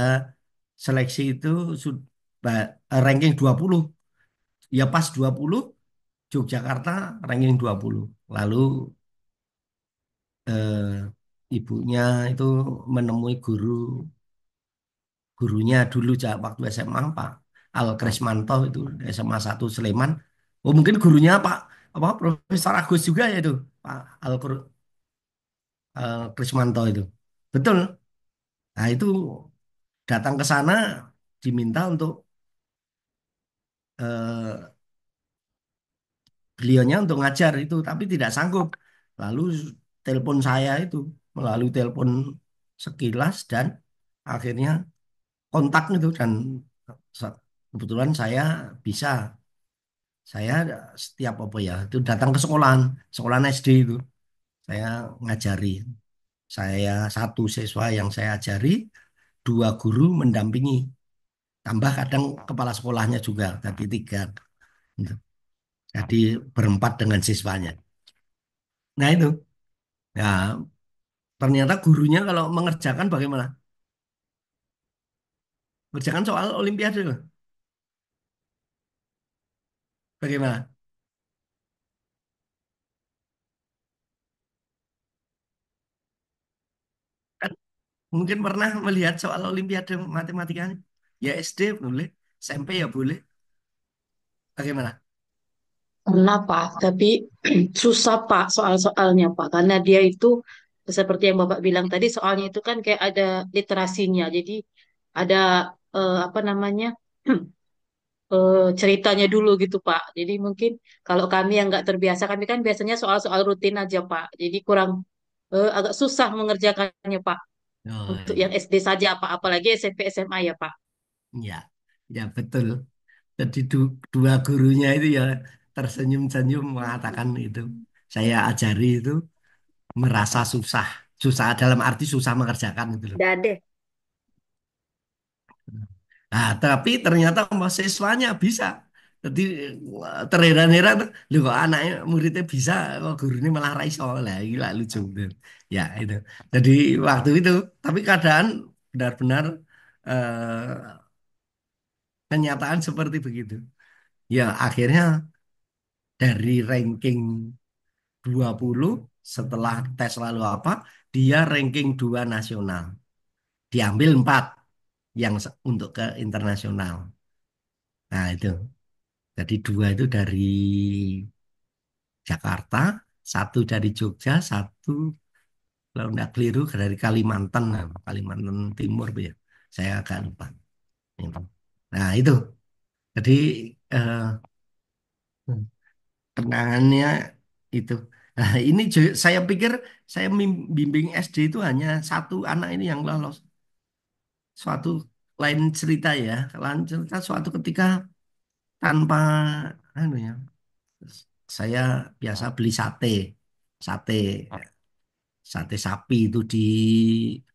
seleksi itu sudah ranking 20. Ya pas 20 Yogyakarta ranking 20. Lalu eh, ibunya itu menemui gurunya dulu waktu SMA Pak Al Krismanto itu SMA 1 Sleman. Oh mungkin gurunya Pak apa Profesor Agus juga ya itu Pak Krismanto itu. Betul. Nah itu datang ke sana diminta untuk eh, beliaunya untuk ngajar itu tapi tidak sanggup. Lalu telepon saya itu melalui telepon sekilas dan akhirnya kontak itu dan kebetulan saya bisa saya setiap apa ya itu datang ke sekolahan SD itu saya ngajari, saya 1 siswa yang saya ajari, 2 guru mendampingi, tambah kadang kepala sekolahnya juga jadi 3 gitu. Jadi berempat dengan siswanya. Nah itu ya ternyata gurunya kalau mengerjakan bagaimana, mengerjakan soal Olimpiade loh. Bagaimana. Mungkin pernah melihat soal Olimpiade matematikanya. Ya SD boleh, SMP ya boleh. Bagaimana? Pernah Pak, tapi susah Pak soal-soalnya Pak, karena dia itu seperti yang Bapak bilang tadi, soalnya itu kan kayak ada literasinya, jadi ada apa namanya ceritanya dulu gitu Pak. Jadi mungkin kalau kami yang nggak terbiasa, kami kan biasanya soal-soal rutin aja Pak, jadi kurang agak susah mengerjakannya Pak. Oh, Untuk yang iya. SD saja Pak, apalagi SMP SMA ya Pak. Ya, ya betul. Jadi dua gurunya itu ya tersenyum-senyum mengatakan itu. Saya ajari itu merasa susah. Susah dalam arti susah mengerjakan itu loh. Dade. Nah, tapi ternyata mahasiswanya bisa. Jadi terheran-heran, loh kok anaknya muridnya bisa, kok gurunya malah raiso lah, gila lucu. Ya itu. Jadi waktu itu, tapi keadaan benar-benar kenyataan seperti begitu. Ya akhirnya dari ranking 20 setelah tes lalu apa, dia ranking 2 nasional. Diambil 4 yang untuk ke internasional. Nah itu. Jadi 2 itu dari Jakarta, 1 dari Jogja, 1 kalau nggak keliru dari Kalimantan, nah, Kalimantan Timur ya. Saya agak lupa. Itu. Nah itu. Jadi eh, kenangannya itu. Nah ini saya pikir saya bimbing SD itu hanya 1 anak ini yang lolos. Suatu lain cerita ya, lain cerita suatu ketika tanpa anu ya, saya biasa beli sate sate sapi itu di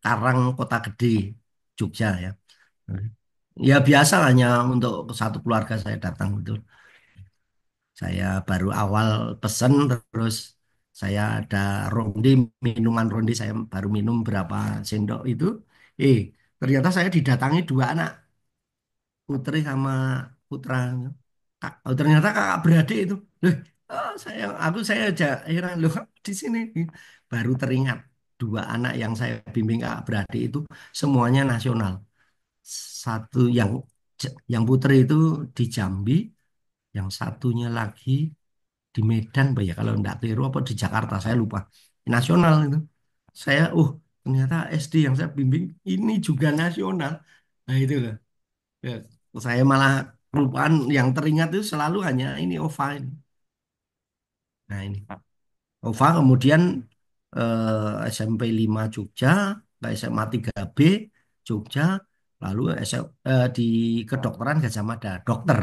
Karang Kota Gede Jogja ya. Ya biasa hanya untuk 1 keluarga saya datang itu. Saya baru awal pesen terus saya ada ronde, minuman ronde saya baru minum berapa sendok itu. Eh ternyata saya didatangi 2 anak, putri sama putra. Oh, ternyata kakak beradik itu. Loh, saya aja heran loh di sini baru teringat dua anak yang saya bimbing kakak beradik itu semuanya nasional. Satu yang putri itu di Jambi, yang satunya lagi di Medan, Pak ya kalau enggak keliru apa di Jakarta saya lupa. Nasional itu. Saya, ternyata SD yang saya bimbing ini juga nasional. Nah itu loh. Ya, saya malah kelupaan yang teringat itu selalu hanya ini OVA ini. Nah ini OVA kemudian SMP 5 Jogja, ke SMA 3B Jogja, lalu di kedokteran Gajah Mada, dokter.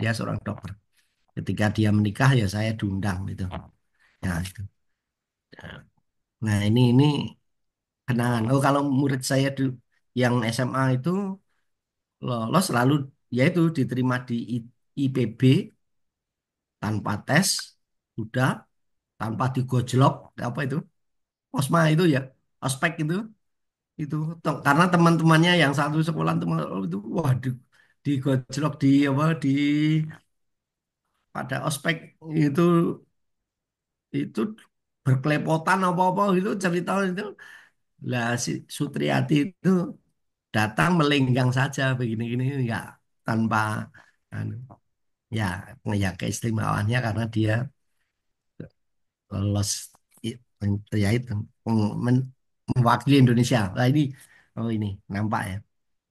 Dia seorang dokter. Ketika dia menikah ya saya diundang gitu. Ya, itu. Nah ini kenangan. Oh kalau murid saya yang SMA itu lolos selalu yaitu diterima di IPB tanpa tes, udah tanpa digojlok apa itu osma itu ya ospek itu karena teman-temannya yang satu sekolah teman itu wah digojlok di apa di pada ospek itu itu berkelepotan apa-apa itu cerita itu lah si Sutriati itu datang melenggang saja begini-gini enggak tanpa anu, ya ya keistimewaannya karena dia lolos i- ya itu men- mewakili Indonesia. Nah ini oh ini nampak ya.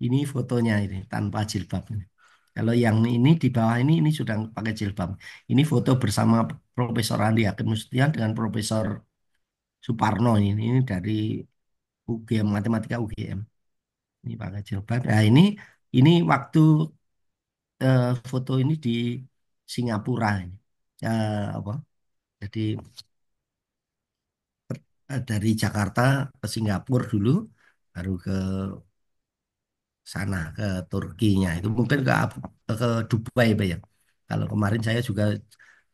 Ini fotonya ini tanpa jilbab ini. Kalau yang ini di bawah ini sudah pakai jilbab. Ini foto bersama Profesor Andi Hakim Mustian dengan Profesor Suparno ini dari UGM Matematika UGM. Ini pakai jilbab. Nah ini waktu foto ini di Singapura ini. Apa? Jadi dari Jakarta ke Singapura dulu, baru ke sana ke Turkinya itu mungkin ke Dubai Pak ya. Kalau kemarin saya juga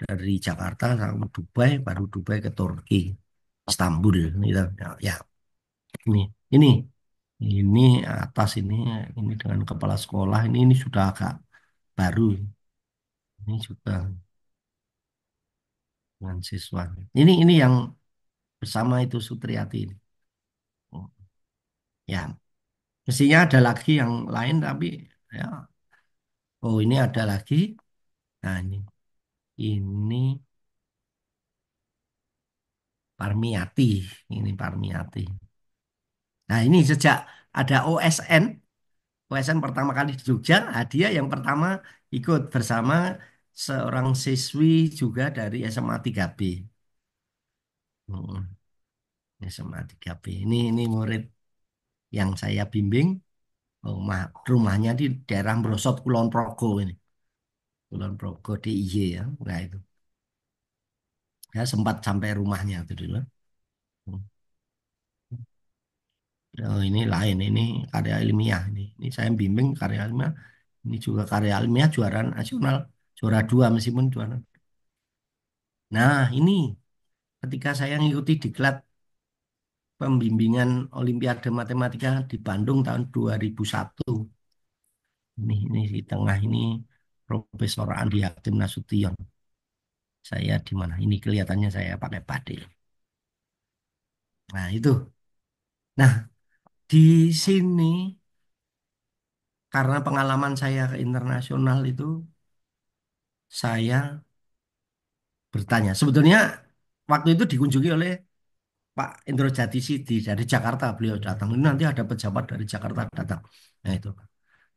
dari Jakarta sampai Dubai, baru Dubai ke Turki, Istanbul gitu. Ya, ya, ini ini ini atas ini dengan kepala sekolah ini sudah agak baru. Ini juga dengan siswa. Ini yang bersama itu Sutriati ini. Oh, ya, mestinya ada lagi yang lain tapi ya. Oh, ini ada lagi. Nah, ini Parmiati. Ini Parmiati. Nah, ini sejak ada OSN pertama kali di Jogja, nah, dia yang pertama ikut bersama seorang siswi juga dari SMA 3B. Hmm, SMA 3B. Ini murid yang saya bimbing. Oh, rumahnya di daerah Brosot Kulon Progo ini. Kulon Progo DIY ya. Nah, itu. Ya sempat sampai rumahnya itu dulu. Hmm. Oh, ini lain, ini karya ilmiah ini saya bimbing karya ilmiah. Ini juga karya ilmiah juara nasional, juara dua meskipun juara. Nah, ini ketika saya ngikuti diklat pembimbingan Olimpiade Matematika di Bandung tahun 2001. Ini di tengah ini Profesor Andi Hakim Nasution. Saya di mana? Ini kelihatannya saya pakai batik. Nah, itu. Nah, di sini karena pengalaman saya ke internasional itu saya bertanya. Sebetulnya waktu itu dikunjungi oleh Pak Indro Jatisidi dari Jakarta. Beliau datang. Ini nanti ada pejabat dari Jakarta datang. Nah itu.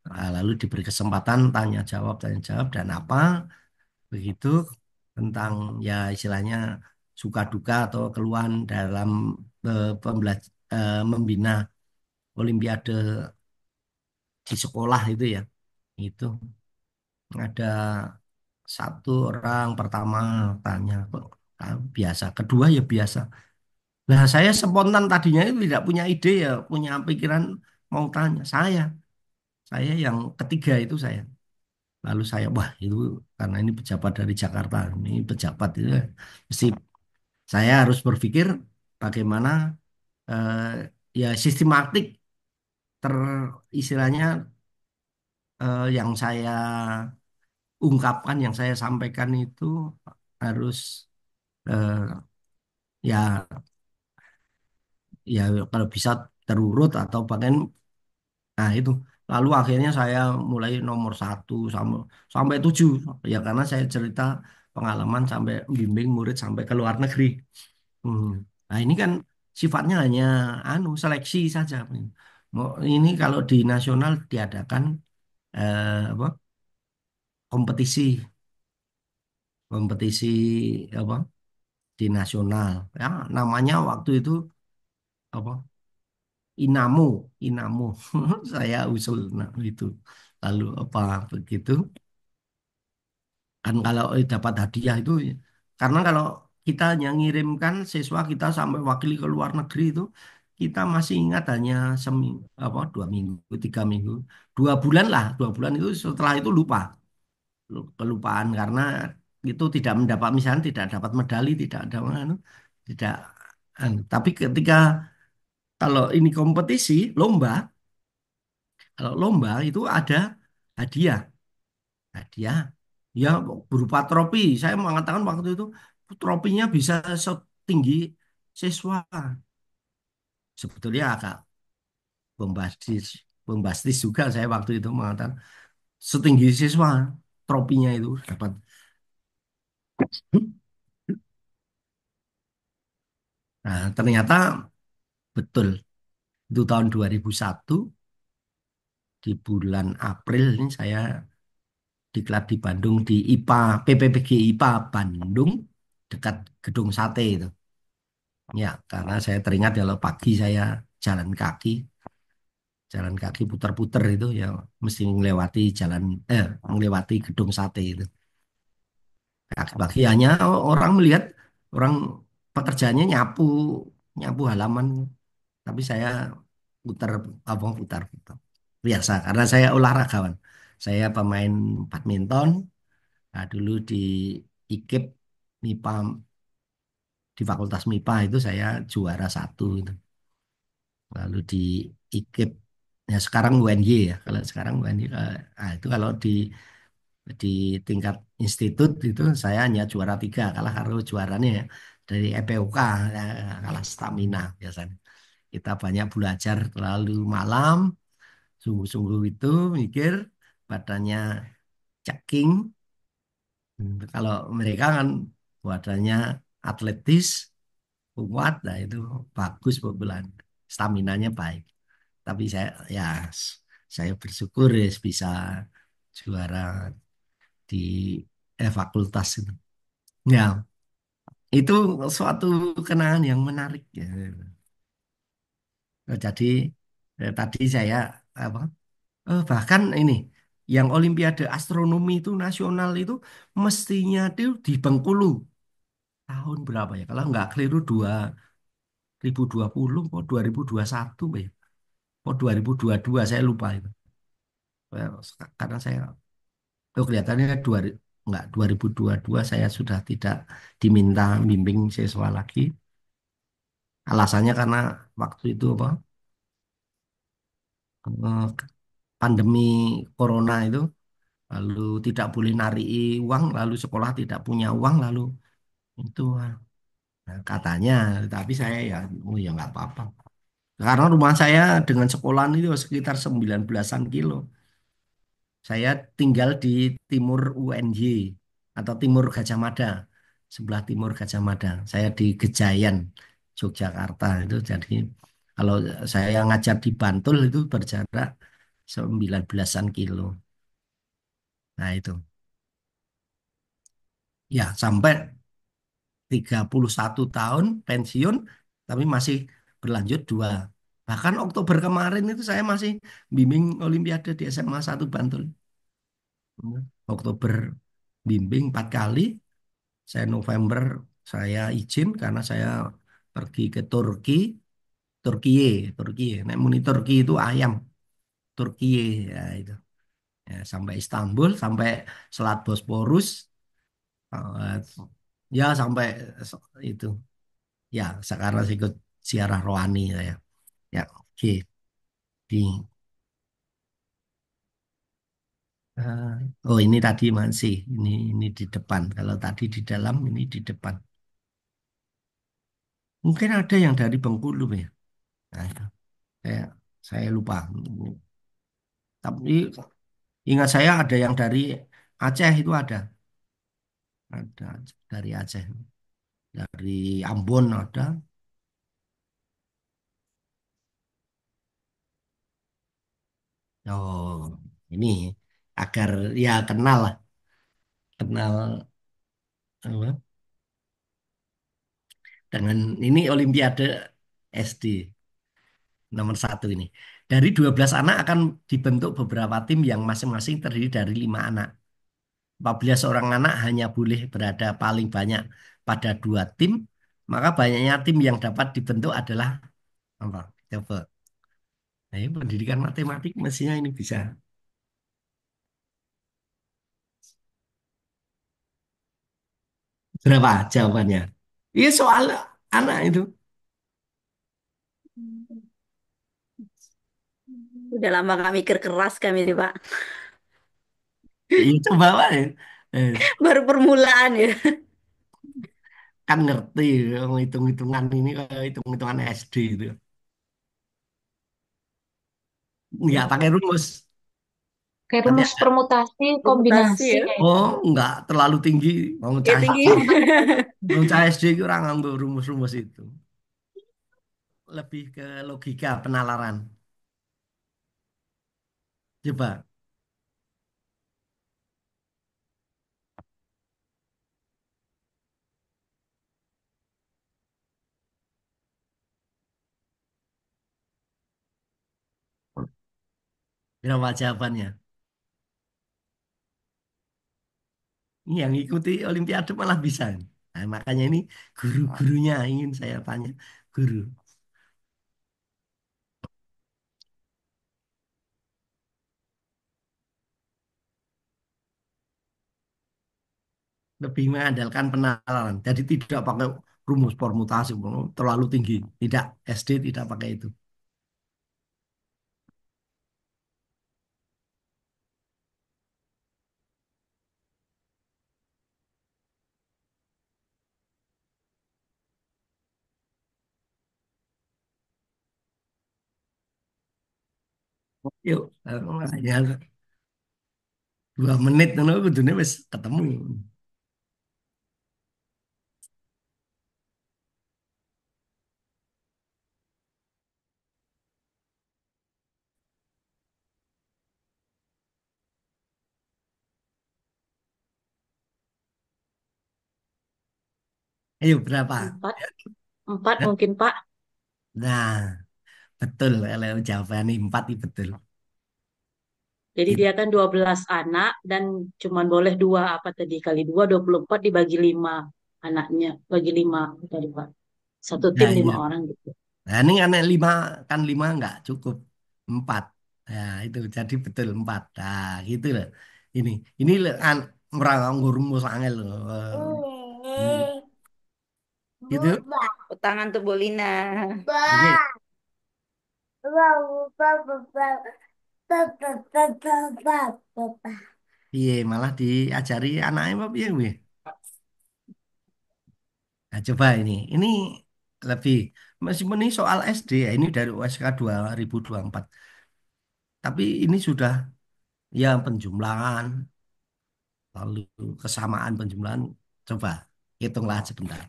Nah, lalu diberi kesempatan tanya jawab dan apa begitu tentang ya istilahnya suka duka atau keluhan dalam membina Olimpiade di sekolah itu ya. Itu ada satu orang pertama tanya kok biasa, kedua ya biasa. Nah, saya spontan tadinya itu tidak punya ide ya, punya pikiran mau tanya. Saya yang ketiga itu saya. Lalu saya, wah itu karena ini pejabat dari Jakarta, ini pejabat itu mesti saya harus berpikir bagaimana eh, ya sistematik ter istilahnya yang saya ungkapan yang saya sampaikan itu harus eh, ya ya kalau bisa terurut atau bahkan nah itu. Lalu akhirnya saya mulai nomor satu sampai sampai tujuh ya karena saya cerita pengalaman sampai bimbing murid sampai ke luar negeri. Hmm. Nah ini kan sifatnya hanya seleksi saja. Ini kalau di nasional diadakan apa kompetisi kompetisi apa di nasional ya namanya waktu itu apa Inamo Inamo saya usul nah, itu lalu apa begitu kan kalau dapat hadiah itu karena kalau kita hanya ngirimkan siswa kita sampai wakili ke luar negeri itu kita masih ingat hanya apa 2 minggu 3 minggu 2 bulan lah 2 bulan itu setelah itu lupa kelupaan karena itu tidak mendapat misalnya tidak dapat medali tidak ada tidak tapi ketika kalau ini kompetisi lomba kalau lomba itu ada hadiah hadiah ya berupa trofi saya mengatakan waktu itu trofinya bisa setinggi siswa sebetulnya agak bombastis bombastis juga saya waktu itu mengatakan setinggi siswa trofinya itu dapat. Nah, ternyata betul itu tahun 2001 di bulan April ini saya diklat di Bandung di IPA PPPG IPA Bandung dekat Gedung Sate itu. Ya, karena saya teringat kalau pagi saya jalan kaki, jalan kaki putar-putar itu ya mesti melewati melewati Gedung Sate itu. Kaki-kaki hanya orang melihat orang pekerjaannya nyapu nyapu halaman, tapi saya putar apa putar-putar biasa karena saya olahragawan. Saya pemain badminton. Nah, dulu di IKIP MIPA di Fakultas MIPA itu saya juara satu itu. Lalu di IKIP ya sekarang UNY ya. Kalau sekarang UNY itu kalau di tingkat institut itu saya hanya juara tiga kalah karo juaranya ya, dari EPUK ya, kalah stamina biasanya. Kita banyak belajar terlalu malam, sungguh-sungguh itu mikir badannya ceking. Kalau mereka kan badannya atletis, kuat, nah itu bagus pukulan, staminanya baik. Tapi ya s- saya bersyukur ya bisa juara di fakultas itu. Ya, itu suatu kenangan yang menarik ya. Jadi tadi saya apa? Bahkan ini yang Olimpiade Astronomi itu nasional itu mestinya itu di Bengkulu tahun berapa ya? Kalau nggak keliru 2020 atau 2021 ya. Oh 2022 saya lupa itu. Karena saya kelihatannya enggak 2022 saya sudah tidak diminta bimbing siswa lagi. Alasannya karena waktu itu apa? eh, Pandemi corona itu lalu tidak boleh narik uang lalu sekolah tidak punya uang lalu itu katanya tapi saya ya oh ya nggak apa-apa. Karena rumah saya dengan sekolahan itu sekitar 19-an kilo. Saya tinggal di timur UNY atau timur Gajah Mada, sebelah timur Gajah Mada. Saya di Gejayan, Yogyakarta itu. Jadi kalau saya ngajar di Bantul itu berjarak 19-an kilo. Nah itu. Ya sampai 31 tahun pensiun, tapi masih berlanjut dua. Bahkan Oktober kemarin itu saya masih bimbing Olimpiade di SMA 1 Bantul. Oktober bimbing 4 kali. Saya November saya izin karena saya pergi ke Turki, Turkiye, Turkiye. Nek muni Turki itu ayam, Turkiye ya itu. Ya, sampai Istanbul, sampai Selat Bosporus, eh, ya sampai itu. Ya sekarang saya ikut ziarah rohani saya. Ya oke. Di Ah, oh ini tadi masih ini di depan. Kalau tadi di dalam ini di depan. Mungkin ada yang dari Bengkulu ya. Nah, itu. Saya, saya lupa. Tapi ingat saya ada yang dari Aceh itu ada dari Aceh, dari Ambon ada. Oh ini agar ya kenal lah, kenal apa, dengan ini Olimpiade SD nomor satu ini. Dari 12 anak akan dibentuk beberapa tim yang masing-masing terdiri dari 5 anak. Apabila seorang anak hanya boleh berada paling banyak pada 2 tim, maka banyaknya tim yang dapat dibentuk adalah apa? Coba. Nah, ini pendidikan matematik mestinya ini bisa. Berapa jawabannya? Iya soal anak itu. Udah lama nggak mikir keras kami nih, Pak. Iya coba Pak. Eh, Baru permulaan ya. kan ngerti hitung-hitungan ini kayak hitung-hitungan SD itu. Nggak pakai rumus. Kayak Tapi rumus permutasi, Permutasi kombinasi ya. kayaknya. oh nggak terlalu tinggi. Mau Ya cah tinggi. mau cah SD itu orang nganggo rumus-rumus itu. Lebih ke logika penalaran. Coba berapa jawabannya? Ini yang ikuti Olimpiade malah bisa. Nah, makanya ini guru-gurunya ingin saya tanya. Guru, lebih mengandalkan penalaran. Jadi tidak pakai rumus permutasi, terlalu tinggi. Tidak, SD tidak pakai itu. Yuk, makanya 2 menit, kudunya wis ketemu. Ayo berapa? Empat, empat mungkin Pak. Nah, betul. Kalau jawabannya 4 itu betul. Jadi Itu dia kan 12 anak dan cuman boleh dua apa tadi kali dua 24 dibagi lima anaknya bagi lima tadi Pak. Satu tim nah, lima iya. orang gitu. Nah, ini kan 5 nggak cukup 4. Nah, itu jadi betul 4. Nah, gitu loh. Ini ini orang rumus angel loh. Ini, gitu. Tangan tuh Bolina. Oke. Iya, malah diajari anaknya apa ya, gue. Nah, coba ini. Ini lebih meskipun ini soal SD ya, ini dari USK 2024. Tapi ini sudah ya penjumlahan, lalu kesamaan penjumlahan. Coba hitunglah sebentar.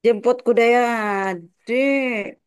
Jemput kuda ya, Dek.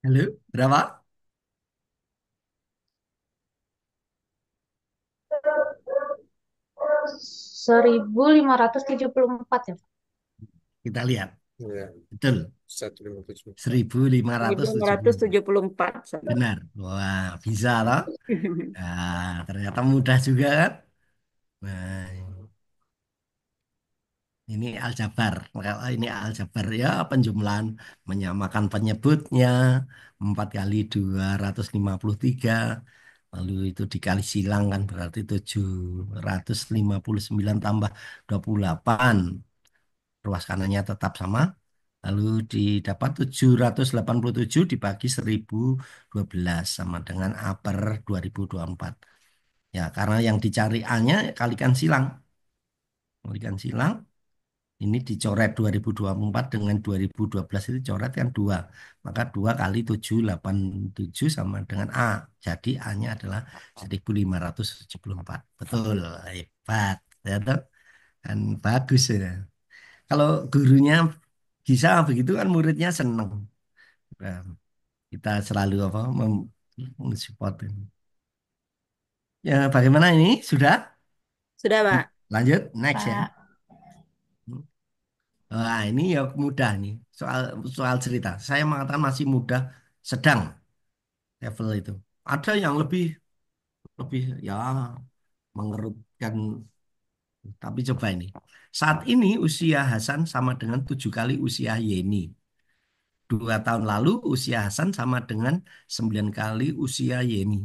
Halo, berapa? 1574 ya. Kita lihat. Iya, Betul. 1574. 1574. 1574. Benar. Wah, bisa loh. Nah, ternyata mudah juga kan? Nah, ini aljabar. Kalau ini aljabar ya penjumlahan menyamakan penyebutnya 4 kali 253. Lalu itu dikali silang kan berarti 759 tambah 28. Ruas kanannya tetap sama. Lalu didapat 787 dibagi 1012 sama dengan A per 2024. Ya, karena yang dicari A-nya kalikan silang. Kalikan silang, ini dicoret 2024 dengan 2012 itu coret kan 2. Maka 2 kali 787 sama dengan A. Jadi A-nya adalah 1574. Betul, hebat. Ya, toh? Kan bagus ya. Kalau gurunya bisa begitu kan muridnya seneng. Nah, kita selalu apa mensupport ini. Ya, bagaimana ini? Sudah? Sudah, Pak. Lanjut, next ya. Pak. Wah, ini ya mudah nih. Soal soal cerita. Saya mengatakan masih mudah, sedang level itu. Ada yang lebih lebih ya mengerutkan. Tapi coba ini. Saat ini usia Hasan sama dengan 7 kali usia Yeni. 2 tahun lalu usia Hasan sama dengan 9 kali usia Yeni.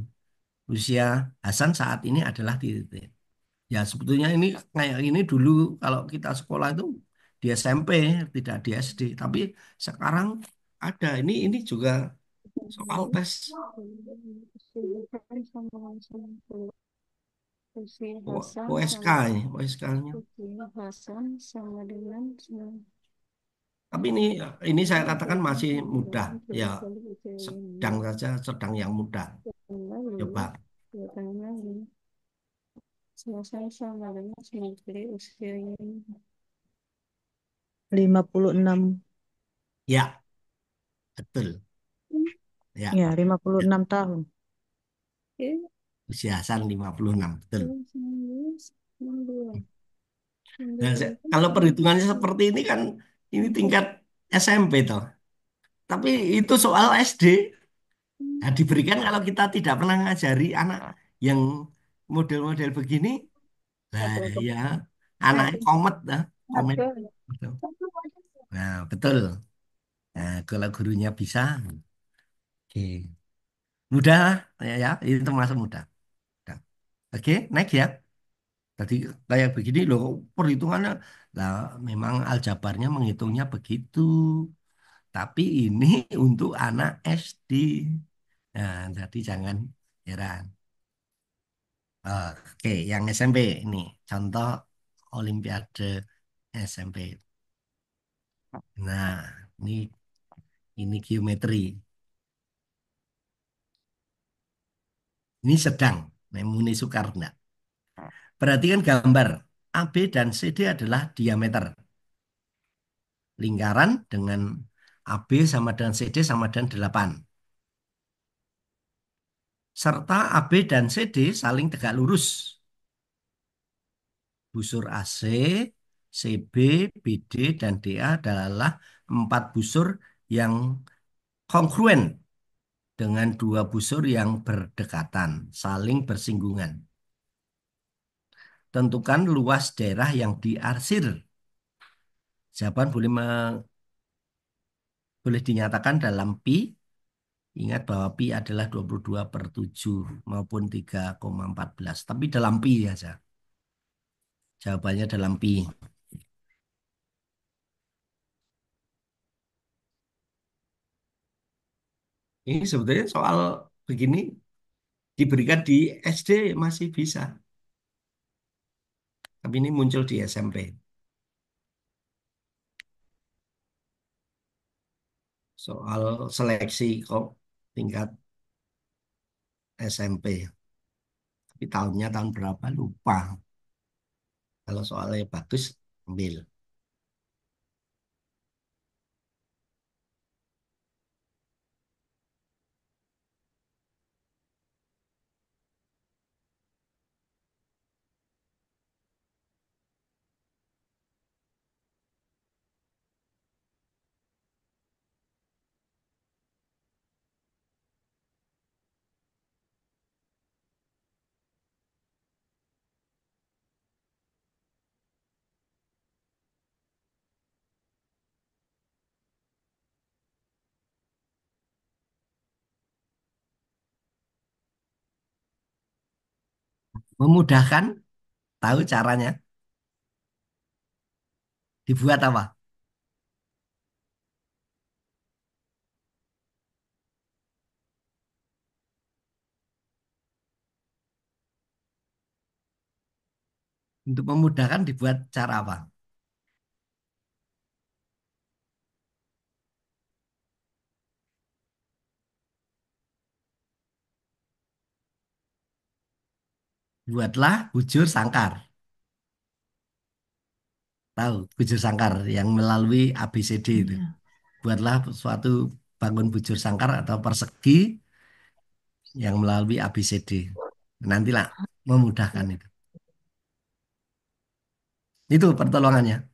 Usia Hasan saat ini adalah titik. Ya sebetulnya ini kayak ini dulu kalau kita sekolah itu di SMP tidak di SD. Tapi sekarang ada ini juga soal tes Usia Hasan OSK sama ini, OSK-nya. Usia Hasan sama dengan Tapi ini saya katakan masih mudah. Ya 7 kali usia ini. sedang saja, sedang yang mudah. Coba. Lalu, 2 tahun lalu, Hasan sama dengan 9 kali usia ini. 56. Ya, betul. Ya, Ya, 56 tahun. Oke, usia Hasan 56, betul. 19, Nah, kalau perhitungannya seperti ini kan ini tingkat SMP toh. Tapi itu soal SD. Nah, diberikan kalau kita tidak pernah ngajari anak yang model-model begini, nah ya anaknya komet, nah, komet. Nah, betul. Nah, kalau gurunya bisa, oke. Mudah ya, itu termasuk mudah. Nah, oke, next ya. Tadi kayak begini loh perhitungannya. Lah, memang aljabarnya menghitungnya begitu. Tapi ini untuk anak SD. Nah, jadi jangan heran. Oke, yang SMP ini contoh Olimpiade SMP. Nah, ini geometri. Ini sedang, Memuni Soekarno. Perhatikan gambar. AB dan CD adalah diameter lingkaran dengan AB sama dengan CD sama dengan 8. Serta AB dan CD saling tegak lurus. Busur AC, CB, BD, dan DA adalah 4 busur yang kongruen dengan 2 busur yang berdekatan, saling bersinggungan. Tentukan luas daerah yang diarsir. Jawaban boleh dinyatakan dalam pi. Ingat bahwa pi adalah 22/7 maupun 3,14. Tapi dalam pi saja. Jawabannya dalam pi. Ini sebetulnya soal begini diberikan di SD masih bisa. Tapi ini muncul di SMP. Soal seleksi kok tingkat SMP. Tapi tahunnya tahun berapa lupa. Kalau soalnya bagus, ambil. Memudahkan, tahu caranya. Dibuat apa? Untuk memudahkan dibuat cara apa? Buatlah bujur sangkar. Tahu bujur sangkar yang melalui ABCD itu. Iya. Buatlah suatu bangun bujur sangkar atau persegi yang melalui ABCD. Nantilah memudahkan itu. Itu pertolongannya.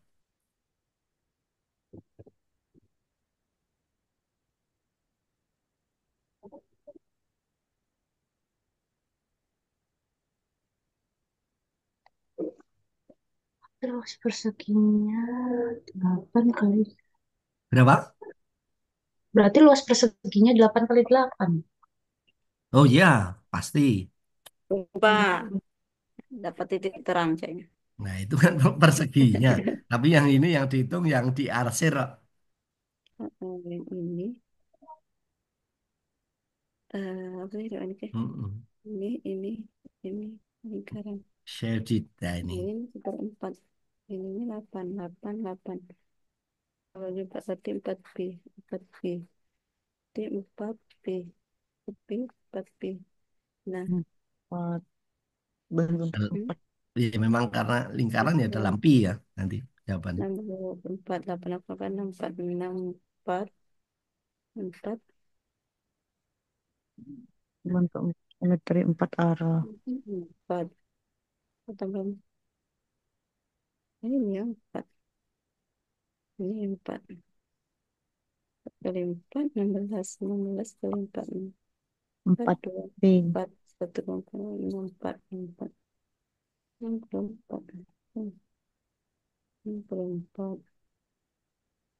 Terus perseginya 8 kali. Berapa? Berarti luas perseginya 8 kali 8. Oh iya, pasti. Lupa. Dapat titik terang kayaknya. Nah, itu kan perseginya. Tapi yang ini yang dihitung yang diarsir. Yang apa sih ini? Mm-mm. Ini lingkaran. Shaded. Nah, ini. Ini seperempat. Ini 8 8 8. Kalau ini 4 berarti 4B. 4B. Berarti 4B. 4B. 4B. Nah, 4 belum hmm, 4. Iya, memang karena lingkaran ya dalam pi ya nanti jawabannya. 64 8 8 6 4 6 4 4 Bentuk geometri 4 arah. 4 tambah ini ya 4 ini 4 kali 4 16 16 kali 4 4 4 2 P. 4 1 6 4 4 64 64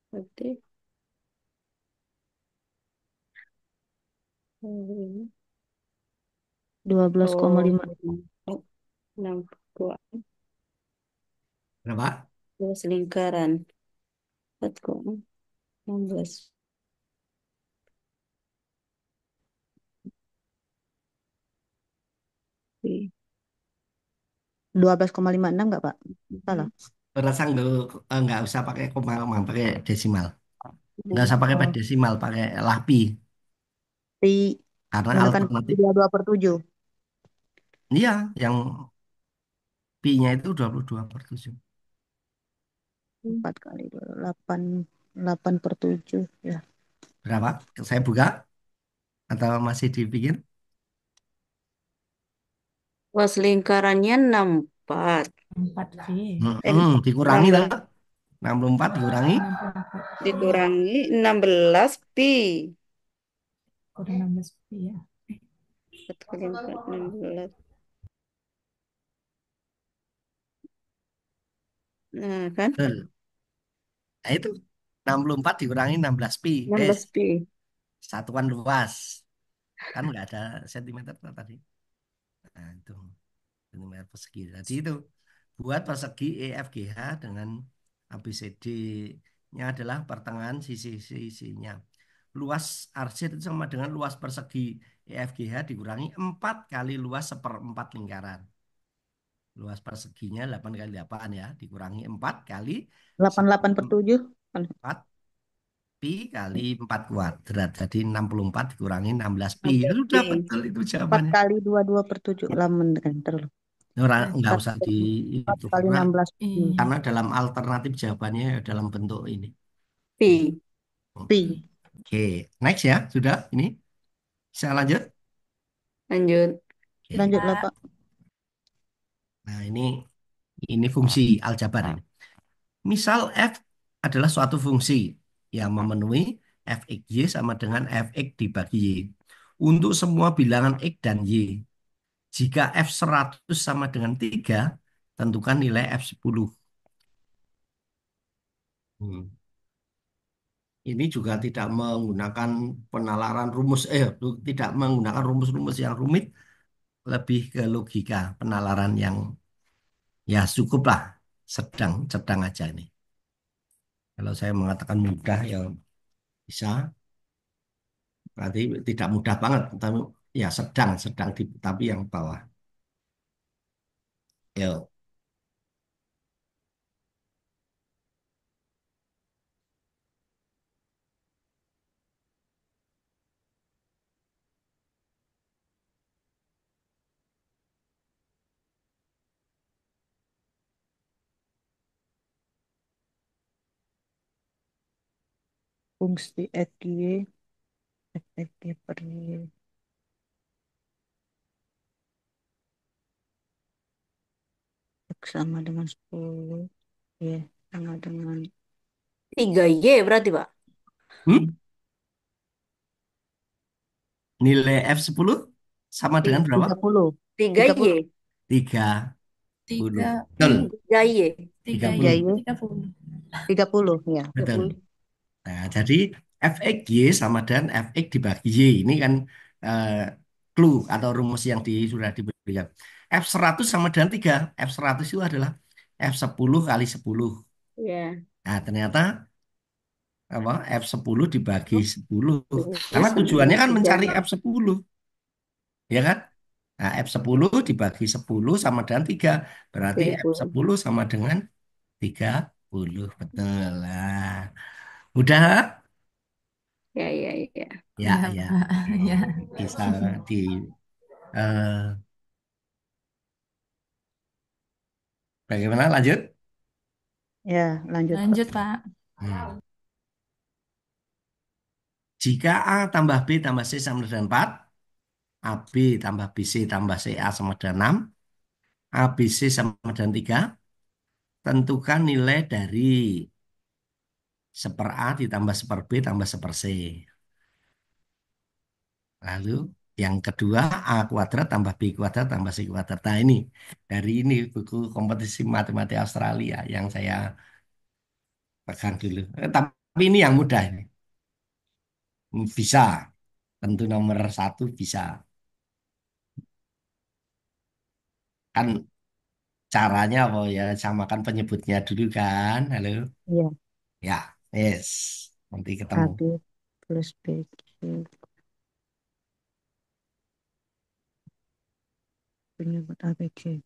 berarti ini oh 12,5. 62 Berapa? luas lingkaran 4,16 pi 12,56 enggak, Pak? Salah. Rasa nggak usah pakai koma, koma, pakai desimal. Nggak usah pakai Oh, desimal, pakai lahpi. pi. Karena Ini kan alternatif, 22/7. iya, yang pi-nya itu 22/7. 4 kali 2, 8. 8/7. Ya. Berapa? Saya buka atau masih dipikir? luas lingkarannya 64 4 P. Dikurangi 16 tuh. 64 dikurangi. dikurangi 16 pi. Kurang 16 P ya. 1 kali 4, 16. Nah, kan? Betul. Nah, itu 64 dikurangi 16 pi. 16 pi. Satuan luas. Kan nggak ada sentimeter tadi. Nah, itu sentimeter persegi. Jadi itu buat persegi EFGH dengan ABCD-nya adalah pertengahan sisi-sisinya. Luas arsit itu sama dengan luas persegi EFGH dikurangi 4 kali luas seperempat lingkaran. Luas perseginya 8 kali 8 ya, dikurangi 4 kali 88/7. 4 pi kali 4 kuadrat. Jadi 64 dikurangi 16 pi. Ya 16 sudah pi. betul itu 4 jawabannya. kali 22/7. Lamen kan terus. Nggak 4 usah di itu kali karena 16 P. dalam alternatif jawabannya dalam bentuk ini. Pi. Pi. Oke, next ya, sudah ini bisa lanjut. Lanjut. Oke. Lanjutlah, Pak. Nah, ini fungsi aljabar ini. Misal f adalah suatu fungsi yang memenuhi fx y sama dengan fx dibagi y. Untuk semua bilangan x dan y. Jika f 100 sama dengan 3, tentukan nilai f 10. Hmm. Ini juga tidak menggunakan penalaran rumus, tidak menggunakan rumus-rumus yang rumit. lebih ke logika penalaran yang ya cukup lah, sedang sedang aja ini. Kalau saya mengatakan mudah ya bisa, berarti tidak mudah banget, tapi ya sedang sedang di tapi yang bawah. Yo, Fungsi X, Y, F, X, Y per Y. X sama dengan 10. Y sama dengan 3Y berarti, Pak. hmm? Nilai F10 sama dengan berapa? 30. 30. 3Y. 30. Tiga Betul, I, 3Y. tiga Ya, Y, 30. Y. 30. 30. Ya. betul. 30. Nah, jadi fx y sama dengan fx dibagi y. Ini kan eh, clue atau rumus yang sudah diberikan. F100 sama dengan 3. F100 itu adalah F10 kali 10. Ya. Nah, ternyata apa? F10 dibagi 10. Ini Karena sama tujuannya dengan kan 3. mencari F10, ya kan? Nah, F10 dibagi 10 sama dengan 3. Berarti 30. F10 sama dengan 30. Betul lah. Udah? Ya, ya, ya. Ya, Iya, ya. Pak. Ya. Bisa di eh, bagaimana lanjut? Ya, lanjut, Pak. Lanjut, Pak. Hmm. Jika A tambah B tambah C sama dengan 4, AB tambah BC tambah CA sama dengan 6, ABC sama dengan 3, tentukan nilai dari seper A ditambah seper B tambah seper C. Lalu yang kedua A kuadrat tambah B kuadrat tambah C kuadrat. Nah ini dari ini buku kompetisi matematika Australia yang saya pegang dulu. Tapi ini yang mudah ini. Bisa, tentu nomor satu bisa. Kan caranya apa ya? Samakan penyebutnya dulu kan. Halo. Ya. Ya, yes. Nanti ketemu. AB plus BC penyebut ABC.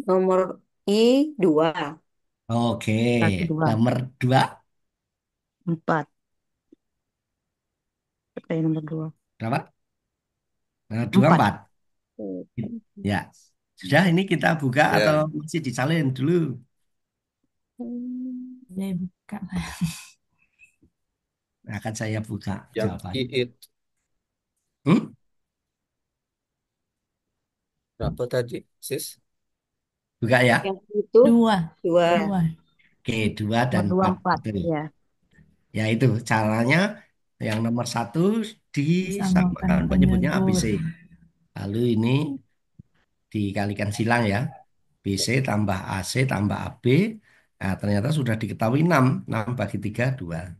Nomor I 2. Oke, 1, 2, nomor dua 4. Pertanyaan nomor 2. berapa? Nomor dua 4. empat. Ya, sudah ini kita buka atau Ya, masih disalin dulu? Saya buka, Pak. Akan saya buka yang jawabannya. it Hmm? berapa tadi, sis? Buka ya. Yang itu Dua. 2. Ya. Dua. Oke, dua dan Nomor 2, empat. 4. Betul. Ya. Ya itu caranya yang nomor satu Disamakan disamakan penyebutnya penyebut. ABC. Lalu ini dikalikan silang ya. BC tambah AC tambah AB. Nah, ternyata sudah diketahui 6. 6 bagi 3, 2.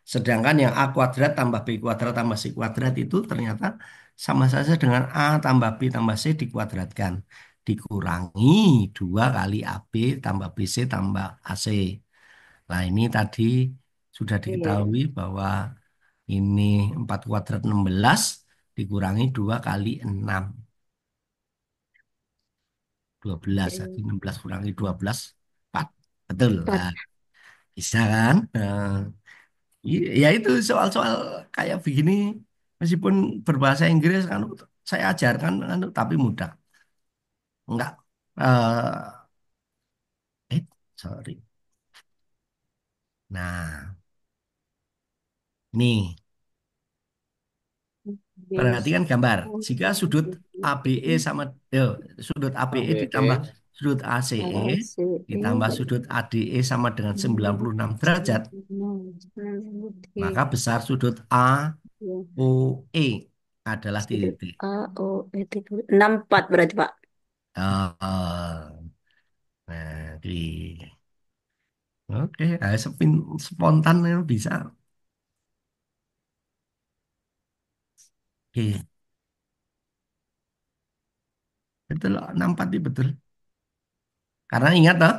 Sedangkan yang A kuadrat tambah B kuadrat tambah C kuadrat itu ternyata sama saja dengan A tambah B tambah C dikuadratkan. Dikurangi 2 kali AB tambah BC tambah AC. Nah ini tadi sudah Iya. diketahui bahwa ini 4 kuadrat 16 dikurangi 2 kali 6. 12. Jadi 16 kurangi 12, 4. Betul. 4. Nah, bisa kan? Ya itu soal-soal kayak begini, meskipun berbahasa Inggris kan saya ajarkan kan, tapi mudah. Enggak. Sorry. Nah, nih, perhatikan gambar. Jika sudut ABE sama sudut ABE ditambah ABE sudut ACE ditambah sudut ADE sama dengan 96 derajat, maka besar sudut AOE. adalah Sudut titik. AOE 64 berarti Pak. Oh, nah, oke, spontan ya bisa. Oke, betul, 64 itu betul. Karena ingat toh,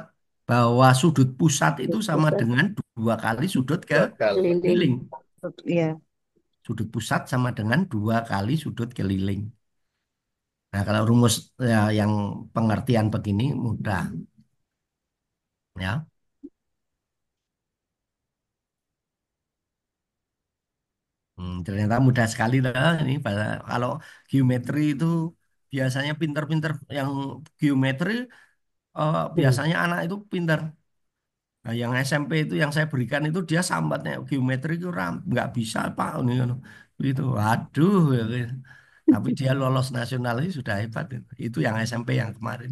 bahwa sudut pusat itu Sudut sama pusat dengan dua kali sudut ke Bakal. keliling. keliling. Iya. Sudut pusat sama dengan dua kali sudut keliling. Nah, kalau rumus ya, yang pengertian begini mudah, ya. Ternyata mudah sekali lah ini. Kalau geometri itu biasanya pinter-pinter yang geometri, Hmm. biasanya anak itu pinter. Nah, yang SMP itu yang saya berikan itu dia sambatnya geometri itu nggak bisa Pak ini kan. Itu, waduh, ya, gitu. Tapi dia lolos nasional ini sudah hebat itu. Itu yang SMP yang kemarin.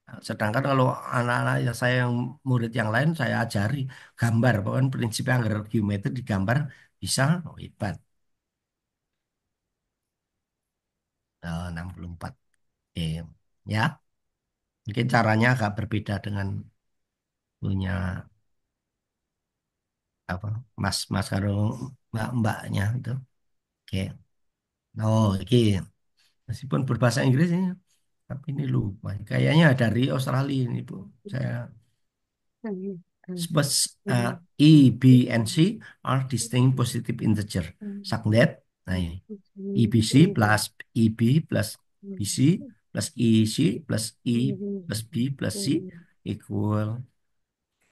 Nah, sedangkan kalau anak-anak yang saya yang murid yang lain saya ajari gambar, pokoknya prinsipnya agar geometri digambar bisa, oh, hebat. 64. Oke. Ya, mungkin caranya agak berbeda dengan punya apa mas karo mbaknya itu. Oke. Oh, oke. Meskipun berbahasa Inggris ini, tapi ini lupa. Kayaknya dari Australia ini, Bu. Saya E, B, and C are distinct positive integer. Such that, nah ini, EBC plus EB plus BC plus EC plus E plus B plus C equal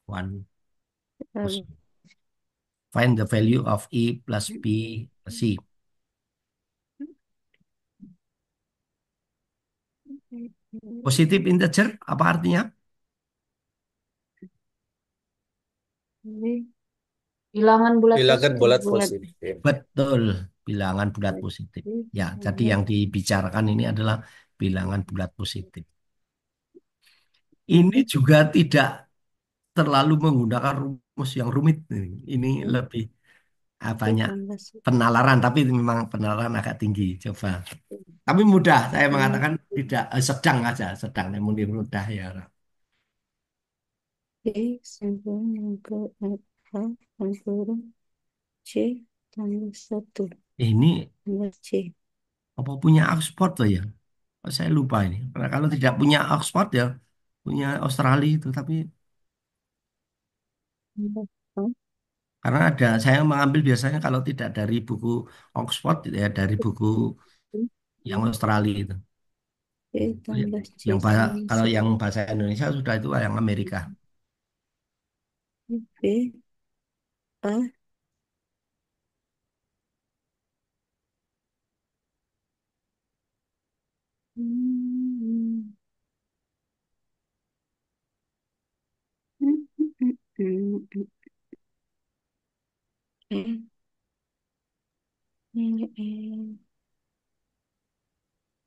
1. Find the value of E plus B plus C. Positive integer apa artinya? Ini bilangan bulat Bilangan positif. bulat Bulat. positif. Betul, bilangan bulat positif. Ya, jadi yang dibicarakan ini adalah bilangan bulat positif. Ini juga tidak terlalu menggunakan rumus yang rumit. Ini lebih banyak Tambah penalaran, tapi memang penalaran agak tinggi. Coba. Tapi mudah, saya mengatakan tidak, sedang aja, sedang, namun mudah ya. B sambung yang ke A yang turun C tambah 1 Ini tambah C. apa punya Oxford tuh ya? Oh, saya lupa ini. Karena kalau tidak punya Oxford ya, punya Australia itu. Tapi Tambah A. karena ada, saya mengambil biasanya kalau tidak dari buku Oxford, ya dari buku yang Australia itu. C tambah C Yang tambah kalau 1 yang bahasa Indonesia sudah itu yang Amerika. B A. Hmm. Eh,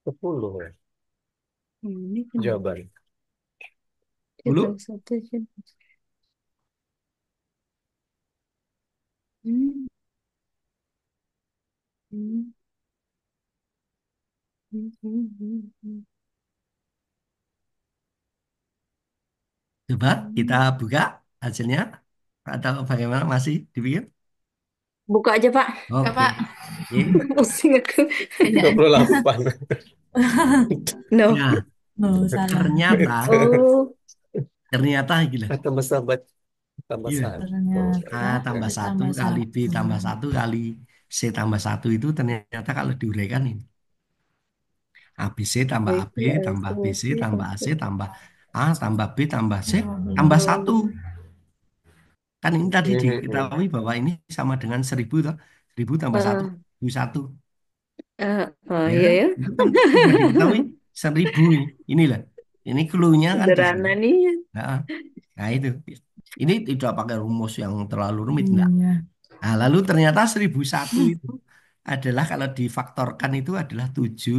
Sepuluh ya. ini kenapa Jawaban. kita 10. satu aja. Hmm. Hmm. Hmm. Hmm. Hmm. Hmm. Coba kita buka hasilnya. Atau bagaimana masih dipikir? Buka aja Pak. Oke. Kakak. Oke. Pusing aku. 28. No. Nah, Oh, salah. ternyata, Oh. ternyata gila. Tambah sahabat. Tambah Gila. satu. Ternyata A B tambah satu tambah kali B 1. tambah satu kali C tambah satu itu ternyata kalau diuraikan ini. ABC tambah AB Baiknya tambah aku BC tambah AC satu. tambah A tambah B tambah C tambah 12. satu. Oh. Kan ini tadi Mhm. diketahui bahwa ini sama dengan 1000 toh. 1000 tambah satu, Ah, 1001. Ya iya kan? ya. Itu kan sudah diketahui 1000 ini. Inilah. Ini clue-nya kan di sini. Sederhana nih. Nah, nah itu. Ini tidak pakai rumus yang terlalu rumit, enggak. Iya. Nah, lalu ternyata 1001 itu adalah kalau difaktorkan itu adalah 7,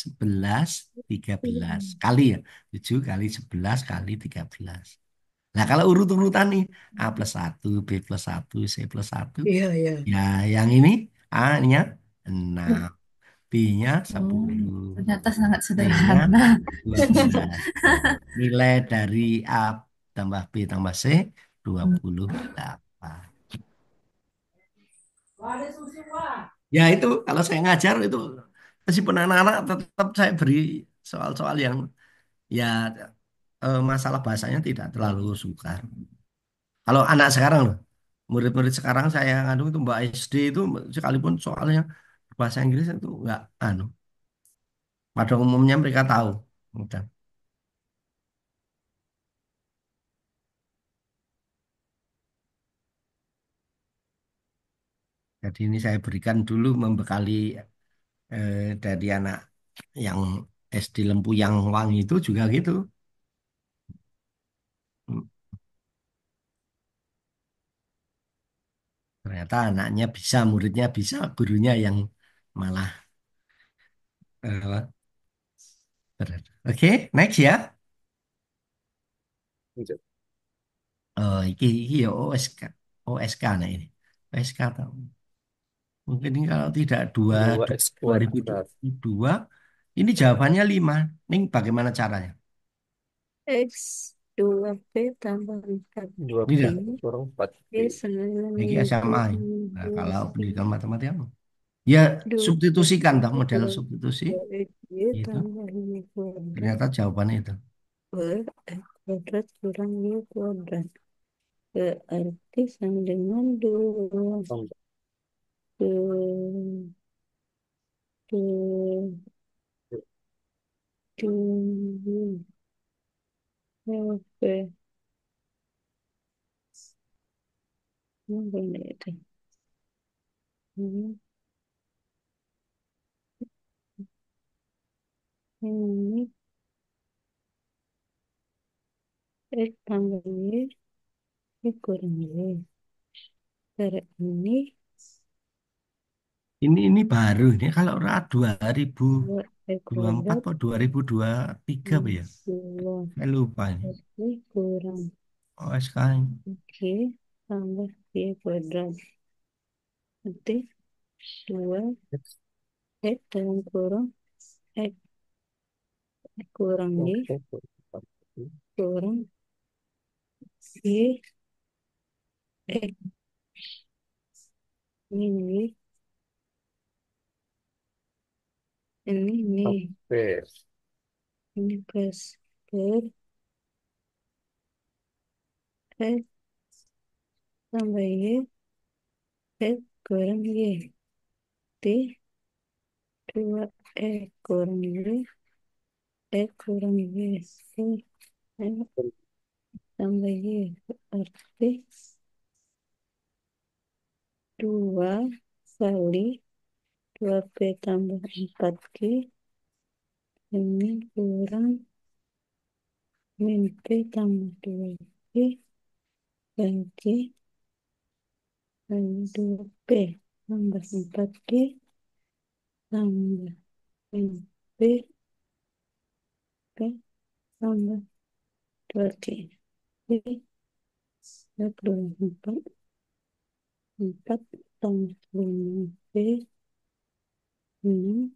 11, 13 kali ya. 7 kali 11 kali 13. Nah, kalau urut-urutan nih, A+1, B+1, C+1. Iya, iya. Ya, yang ini A-nya 6. B-nya Oh, 10. ternyata sangat C-nya sederhana. 12. Nilai dari A tambah B tambah C Hmm. 28. Ya itu kalau saya ngajar itu meskipun anak-anak tetap saya beri soal-soal yang ya masalah bahasanya tidak terlalu sukar. Kalau anak sekarang loh, murid-murid sekarang saya ngandung itu Mbak SD itu sekalipun soalnya bahasa Inggris itu nggak anu. Pada umumnya mereka tahu. Udah. Jadi ini saya berikan dulu membekali dari anak yang SD Lempuyang Wangi itu juga gitu. Hmm, Ternyata anaknya bisa, muridnya bisa, gurunya yang malah eh, berat. Oke, next ya. Lanjut. Oh, iki ya OSK. OSK nah ini. OSK tahu. Mungkin ini kalau tidak Dua X dua ribu kuadrat. dua, ini jawabannya 5. Ini bagaimana caranya? X 2P tambah 4P. 2P kurang 4P. P sama Ini dengan SMA. Nah, kalau 2P. pendidikan matematika apa? Ya, 2P substitusikan toh model tambah substitusi 2X itu. tambah Y kuadrat Ternyata jawabannya itu. per X kuadrat kurang Y kuadrat. Berarti sama dengan 2 Tambah dua dua dua P. Apa itu? Hmm, Ini X tambah Y, Y kurang Y. Cara ini Ini baru ini kalau 2024 2 X kuadrat atau 2023 apa ya? 2 Saya lupa ini. Y kurang OSK. X tambah Y kuadrat. Nanti 2 X. X dalam kurung X kurang Y Oke, kurang 4P. kurang Y X min Y ini nih Oke. ini plus per X tambah Y X kurang Y T 2 X kurang Y X kurang Y C X tambah Y berarti 2 kali 2P tambah 4Q ini kurang min P tambah 2P bagi 2P tambah 4Q tambah min P P tambah 2Q. Jadi 24 4 tambah 5P 6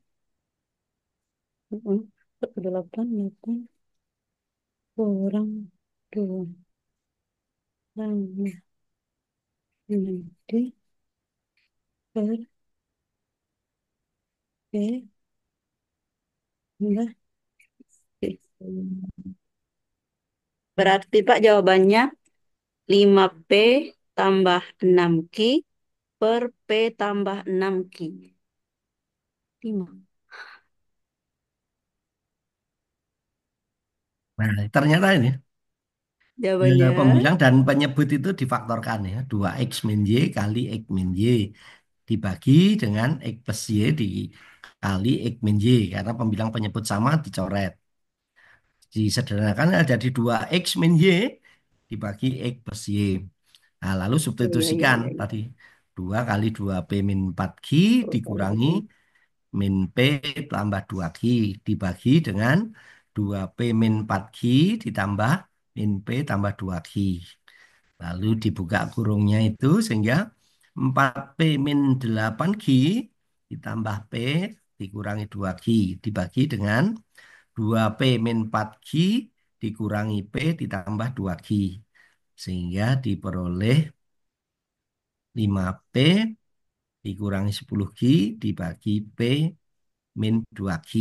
8 8 kurang 2 tambah nanti per P tambah P. Berarti Pak jawabannya 5P tambah 6Q per P tambah 6Q. 5. Nah, ternyata ini Jawabannya pembilang dan penyebut itu difaktorkan ya. 2x min y kali x min y dibagi dengan x plus y dikali x min y. Karena pembilang penyebut sama dicoret. Disederhanakan jadi 2x min y dibagi x plus y. Nah, lalu iya iya substitusikan iya iya. tadi 2 kali 2p min 4q dikurangi Oke. min p tambah 2q dibagi dengan 2p min 4q ditambah min p tambah 2q. Lalu dibuka kurungnya itu sehingga 4p min 8q ditambah P dikurangi 2Q dibagi dengan 2P min 4Q dikurangi P ditambah 2Q. Sehingga diperoleh 5P dikurangi 10Q dibagi P min 2Q.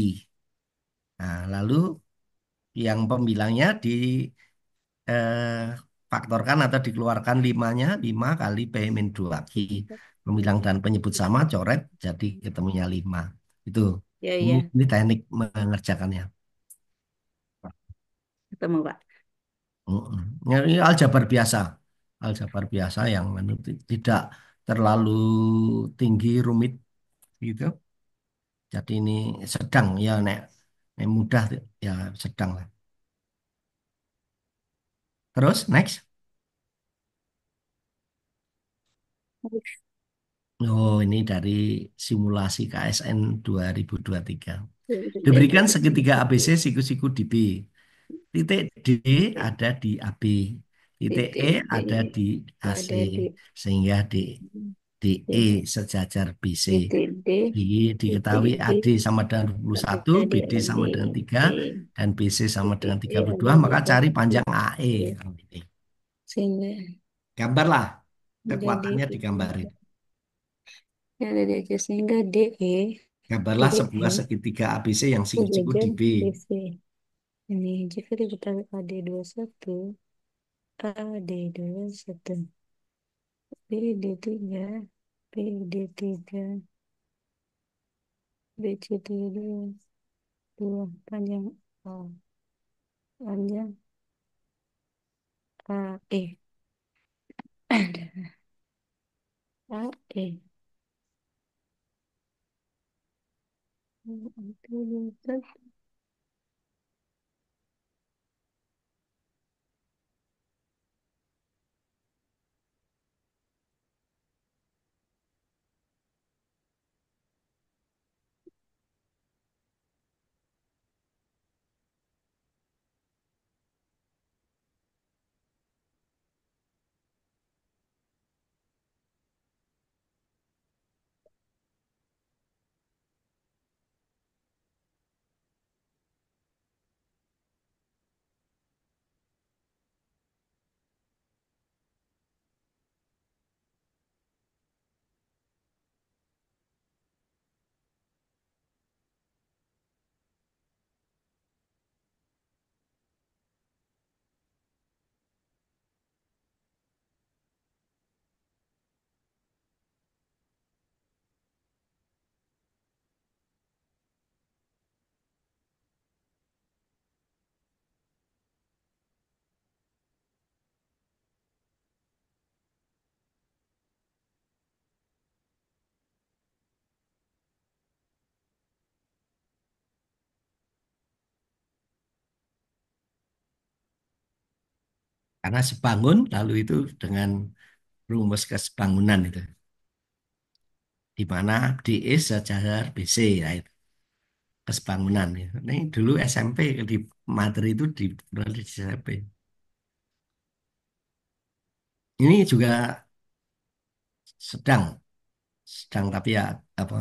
Nah, lalu yang pembilangnya faktorkan atau dikeluarkan 5 kali P min 2Q. Pembilang dan penyebut sama coret jadi ketemunya 5. Itu. Ya, Ini, ya. ini teknik mengerjakannya. Ketemu, Pak. Mm-mm. Ini aljabar biasa. Aljabar biasa yang tidak terlalu tinggi rumit gitu. Jadi ini sedang ya nek mudah ya sedang lah. Terus next. Oh, ini dari simulasi KSN 2023. Diberikan segitiga ABC siku-siku di B. Titik D ada di AB. Titik E Titik D ada di AC. ada di Sehingga DE D. sejajar BC. Titik D, Diketahui titik D AD sama dengan 21, ada di BD D. sama dengan 3, D. dan BC sama Titik dengan E tiga puluh ada dua. di Maka cari panjang AE. D. Sehingga Gambarlah. ada di Kekuatannya digambarin. ada di aja sehingga DE Gambarlah titik sebuah E segitiga ABC yang siku-siku sejajar di B. BC. Ini jika diketahui AD21, AD21, BD3, BD3, BC3, 2, panjang A, panjang AE, AE. Karena sebangun, lalu itu dengan rumus kesebangunan itu. Di mana DE sejajar BC, ya itu. Kesebangunan. Ya. Ini dulu SMP di materi itu di SMP. Ini juga sedang, sedang tapi ya apa?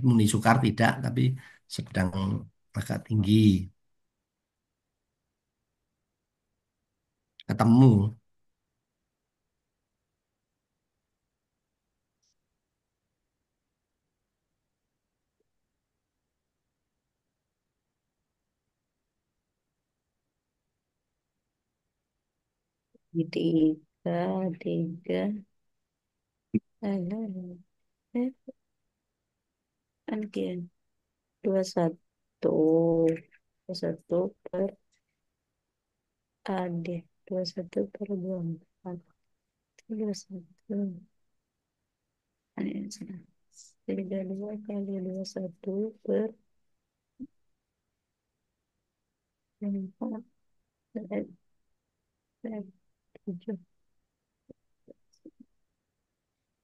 Muni sukar tidak, tapi sedang agak tinggi. Ketemu. Tiga, tiga, ada, kan 21, 21 per AD, 21 per 24, 21, ini sana. 32 kali 21 per 4, 7,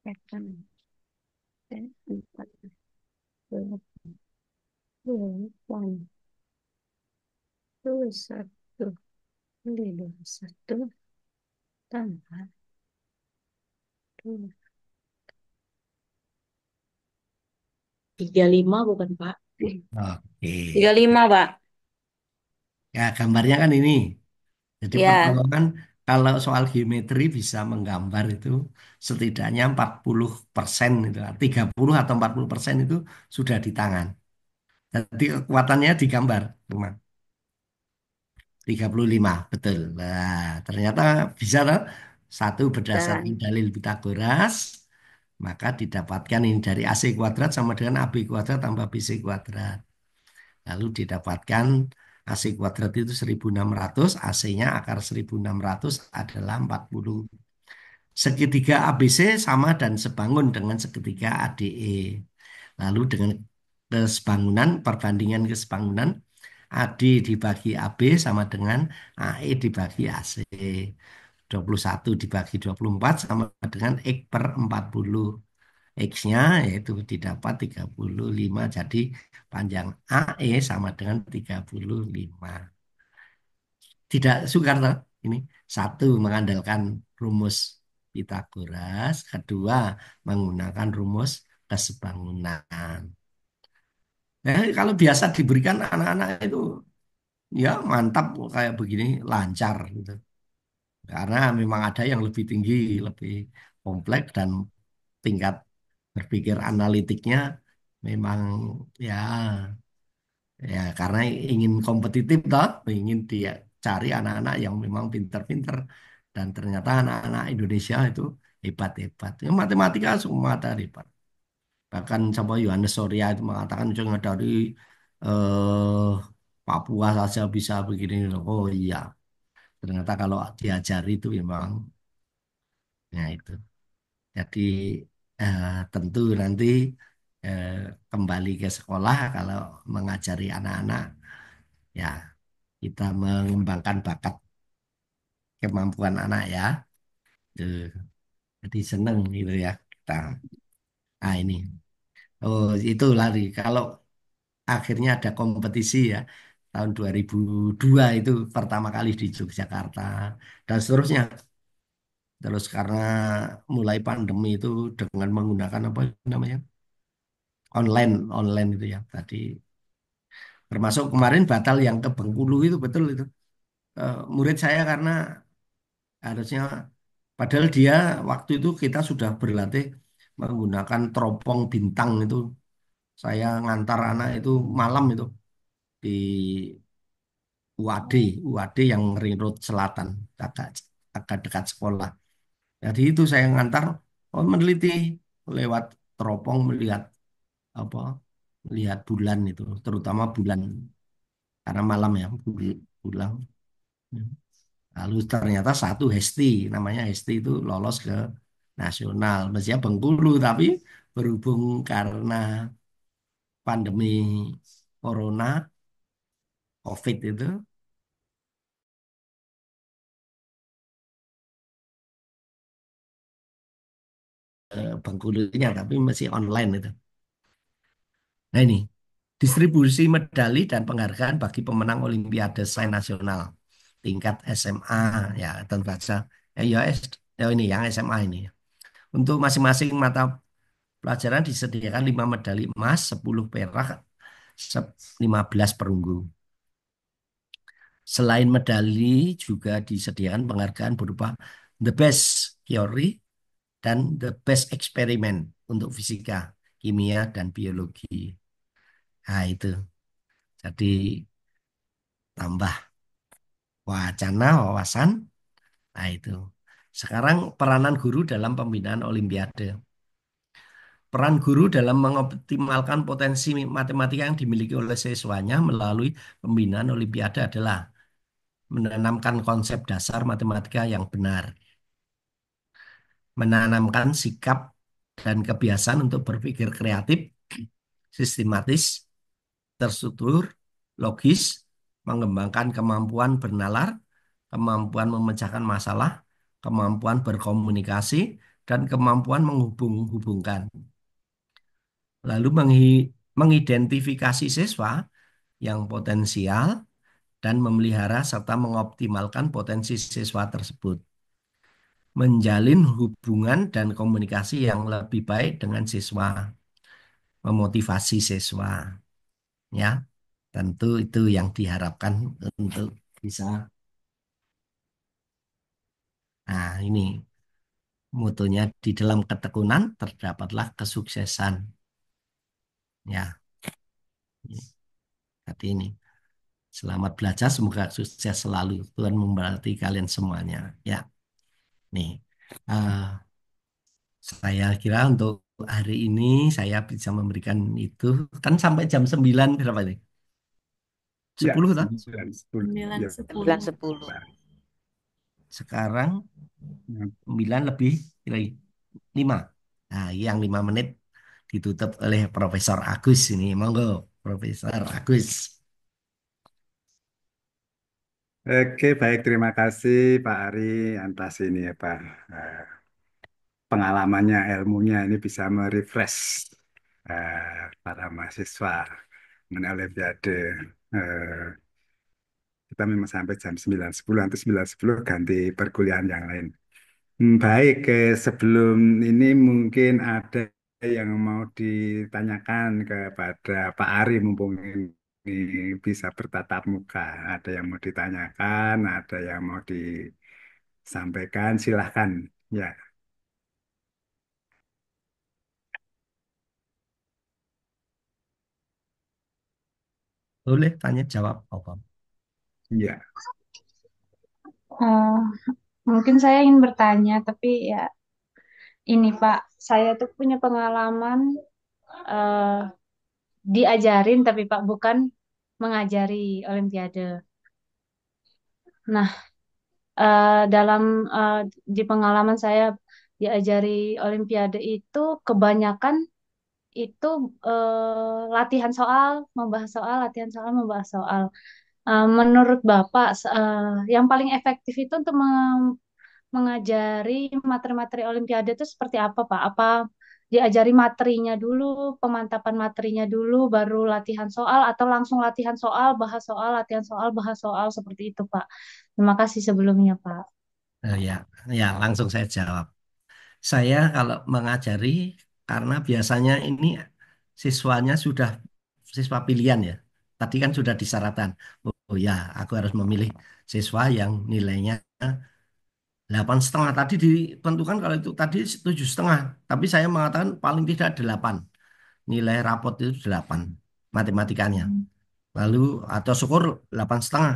8, 4, 8, 21, kali 21, tambah 2, 35 bukan, Pak? Oke. 35, Pak. Ya, gambarnya kan ini. Jadi Ya, pertama kan kalau soal geometri bisa menggambar itu setidaknya 40% itu, 30 atau 40% itu sudah di tangan. Jadi kekuatannya digambar, teman. 35 betul. Nah, ternyata bisa toh. Satu berdasarkan Dan dalil Pitagoras, maka didapatkan ini dari AC kuadrat sama dengan AB kuadrat tambah BC kuadrat. Lalu didapatkan AC kuadrat itu 1600, AC-nya akar 1600 adalah 40. Segitiga ABC sama dan sebangun dengan segitiga ADE. Lalu dengan kesebangunan, perbandingan kesebangunan, AD dibagi AB sama dengan AE dibagi AC. 21 dibagi 24 sama dengan X per 40. X-nya yaitu didapat 35. Jadi panjang AE sama dengan 35. Tidak sukar toh ini. Satu, mengandalkan rumus Pitagoras. Kedua, menggunakan rumus kesebangunan. Kalau biasa diberikan anak-anak itu ya mantap kayak begini, lancar gitu. Karena memang ada yang lebih tinggi, lebih kompleks dan tingkat berpikir analitiknya memang ya ya karena ingin kompetitif toh, ingin dia cari anak-anak yang memang pinter-pinter dan ternyata anak-anak Indonesia itu hebat-hebat. Ya, matematika semua ada hebat. Bahkan sama Yohanes Surya itu mengatakan jangan dari eh, Papua saja bisa begini. Oh iya, ternyata kalau diajari itu memang ya itu. Jadi tentu nanti eh, kembali ke sekolah kalau mengajari anak-anak ya kita mengembangkan bakat kemampuan anak ya. Tuh. Jadi seneng gitu ya kita. Ah ini. Oh itu lari. Kalau akhirnya ada kompetisi ya tahun 2002 itu pertama kali di Yogyakarta dan seterusnya. Terus karena mulai pandemi itu dengan menggunakan apa namanya online online itu ya tadi termasuk kemarin batal yang ke Bengkulu itu betul itu. Murid saya karena harusnya padahal dia waktu itu kita sudah berlatih menggunakan teropong bintang itu. Saya ngantar anak itu malam itu di UAD, UAD yang Ring Road Selatan, agak agak dekat sekolah. Jadi itu saya ngantar meneliti lewat teropong melihat apa, melihat bulan itu, terutama bulan karena malam ya bulan. Lalu ternyata satu Hesti, namanya Hesti itu lolos ke nasional. Mestinya Bengkulu, tapi berhubung karena pandemi Corona, COVID itu, Bengkulunya tapi masih online itu. Nah ini, distribusi medali dan penghargaan bagi pemenang Olimpiade Sains Nasional tingkat SMA, ya tentu saja. Ya, ya ini yang SMA ini. Untuk masing-masing mata pelajaran disediakan 5 medali emas, 10 perak, 15 perunggu. Selain medali juga disediakan penghargaan berupa the best theory dan the best experiment untuk fisika, kimia, dan biologi. Nah itu, jadi tambah wacana, wawasan. Nah itu. Sekarang peranan guru dalam pembinaan Olimpiade. Peran guru dalam mengoptimalkan potensi matematika yang dimiliki oleh siswanya melalui pembinaan Olimpiade adalah menanamkan konsep dasar matematika yang benar, menanamkan sikap dan kebiasaan untuk berpikir kreatif, sistematis, terstruktur, logis, mengembangkan kemampuan bernalar, kemampuan memecahkan masalah, kemampuan berkomunikasi, dan kemampuan menghubung-hubungkan. Lalu mengidentifikasi siswa yang potensial dan memelihara serta mengoptimalkan potensi siswa tersebut. Menjalin hubungan dan komunikasi yang lebih baik dengan siswa. memotivasi siswa. Ya, tentu itu yang diharapkan untuk bisa. Nah, ini mutunya di dalam ketekunan terdapatlah kesuksesan. Ya, hati ini. Selamat belajar, semoga sukses selalu. Tuhan memberkati kalian semuanya. Ya, nih. eh, saya kira untuk hari ini saya bisa memberikan itu. Kan sampai jam 9 berapa ini? Ya, 10 kan? 9, 10. Sembilan Ya, sepuluh. 9.10. Sekarang ya. 9 lebih lagi 5. Nah, yang 5 menit ditutup oleh Profesor Agus ini. Monggo, Profesor Agus. Oke, baik. Terima kasih Pak Ari atas ini ya Pak. Eh, Pengalamannya, ilmunya ini bisa merefresh para mahasiswa mengenai Olimpiade. Eh, kita memang sampai jam 9.10, nanti 9.10 ganti perkuliahan yang lain. Baik, sebelum ini mungkin ada yang mau ditanyakan kepada Pak Ari, mumpung ini bisa bertatap muka. Ada yang mau ditanyakan, ada yang mau disampaikan, silahkan. Ya, Boleh tanya jawab apa? ya, Eh, Mungkin saya ingin bertanya, tapi ya ini Pak, saya tuh punya pengalaman eh, diajarin, tapi Pak bukan mengajari Olimpiade. Nah, dalam di pengalaman saya diajari Olimpiade itu kebanyakan itu latihan soal, membahas soal, latihan soal, membahas soal. Menurut Bapak, yang paling efektif itu untuk mengajari materi-materi Olimpiade itu seperti apa, Pak? Apa diajari materinya dulu, pemantapan materinya dulu, baru latihan soal, atau langsung latihan soal, latihan soal, bahas soal, seperti itu, Pak? Terima kasih sebelumnya, Pak. Ya, ya langsung saya jawab. Saya kalau mengajari karena biasanya ini siswanya sudah siswa pilihan ya. Tadi kan sudah disyaratkan. Oh ya, aku harus memilih siswa yang nilainya 8,5. Tadi ditentukan kalau itu tadi 7,5. Tapi saya mengatakan paling tidak 8. Nilai rapot itu 8 matematikanya. Lalu atau syukur 8,5.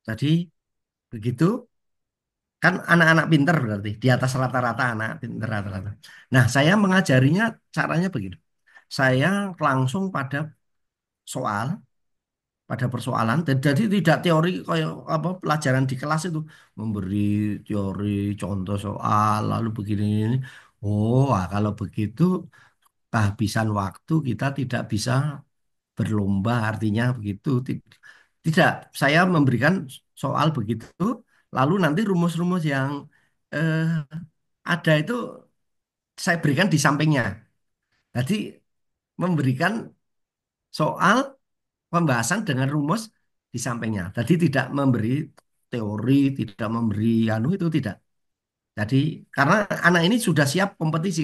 Jadi begitu kan anak-anak pinter berarti di atas rata-rata anak pinter rata-rata. Nah, saya mengajarinya caranya begitu. Saya langsung soal, pada persoalan. Jadi tidak teori kayak apa pelajaran di kelas itu memberi teori contoh soal lalu begini ini. Oh, kalau begitu kehabisan waktu kita tidak bisa berlomba artinya begitu. Tidak, saya memberikan soal begitu lalu nanti rumus-rumus yang eh, ada itu saya berikan di sampingnya. Jadi memberikan soal pembahasan dengan rumus di sampingnya. Jadi tidak memberi teori, tidak memberi anu itu tidak. Jadi karena anak ini sudah siap kompetisi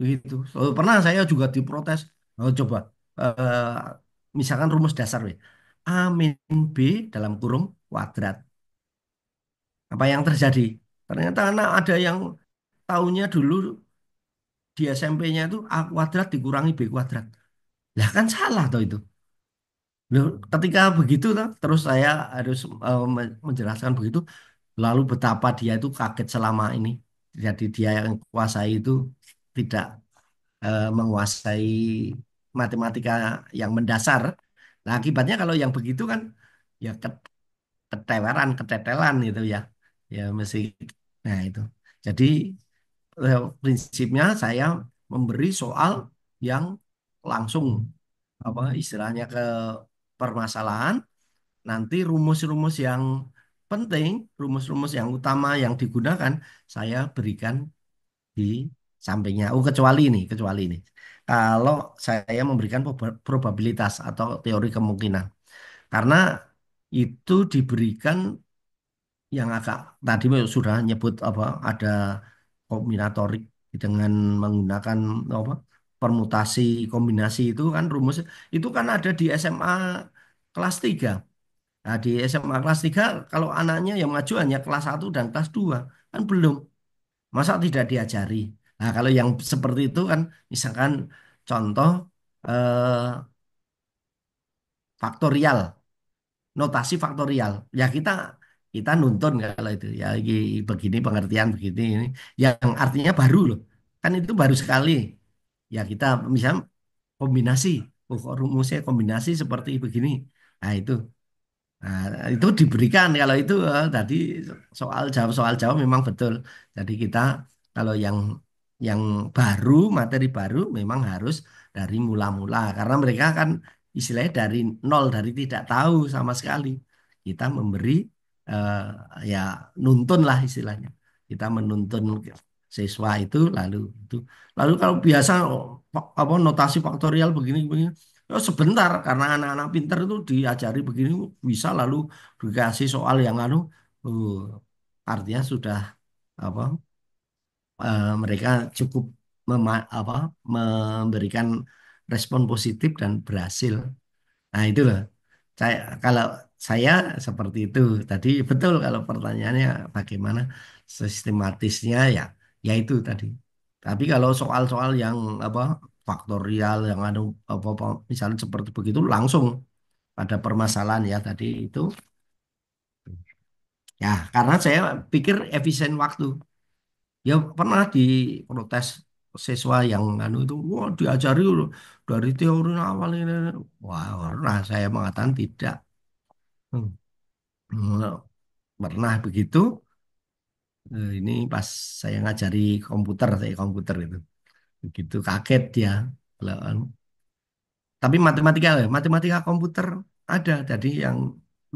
begitu. Pernah saya juga diprotes. Oh, coba eh, misalkan rumus dasar we. A min B dalam kurung kuadrat. Apa yang terjadi? Ternyata anak ada yang tahunya dulu di SMP-nya itu A kuadrat dikurangi B kuadrat. Lah kan salah toh itu. Loh, ketika begitu toh, terus saya harus menjelaskan begitu, lalu betapa dia itu kaget selama ini. Jadi dia yang kuasai itu tidak menguasai matematika yang mendasar. Nah, akibatnya kalau yang begitu kan ya keteteran gitu ya. Ya mesti. Nah, itu. Jadi prinsipnya saya memberi soal yang langsung apa istilahnya ke permasalahan, nanti rumus-rumus yang penting, rumus-rumus yang utama yang digunakan saya berikan di sampingnya. Oh, kecuali ini. Kalau saya memberikan probabilitas atau teori kemungkinan. Karena itu diberikan yang agak tadi sudah nyebut apa ada kombinatorik dengan menggunakan apa permutasi kombinasi itu kan rumus itu kan ada di SMA kelas 3. Nah, di SMA kelas 3 kalau anaknya yang maju hanya kelas 1 dan kelas 2 kan belum. Masa tidak diajari? Nah, kalau yang seperti itu kan misalkan contoh eh, faktorial, notasi faktorial. Ya kita nuntun kalau itu ya begini pengertian begini ini yang artinya baru loh. Kan itu baru sekali. Ya kita misalnya kombinasi. Oh, kok rumusnya kombinasi seperti begini. Nah, itu. Nah, itu diberikan kalau itu tadi soal jawab memang betul. Jadi kita kalau yang baru materi baru memang harus dari mula-mula karena mereka kan istilahnya dari nol dari tidak tahu sama sekali. Kita memberi eh, ya nuntun lah istilahnya. Kita menuntun siswa itu lalu kalau biasa apa notasi faktorial begini begini. Oh, sebentar karena anak-anak pinter itu diajari begini bisa lalu dikasih soal yang uh, artinya sudah apa mereka cukup apa memberikan respon positif dan berhasil. Nah, itu loh. Kalau saya seperti itu. Tadi betul kalau pertanyaannya bagaimana sistematisnya ya itu tadi. Tapi kalau soal-soal yang apa faktorial yang apa misalnya seperti begitu langsung pada permasalahan ya tadi itu ya karena saya pikir efisien waktu. Ya pernah diprotes siswa yang itu wah diajari dari teori awal ini. Wah, pernah saya mengatakan tidak. Hmm. Pernah begitu. Ini pas saya ngajari komputer, saya komputer itu. Begitu kaget dia. Kalau, tapi matematika komputer ada. Jadi yang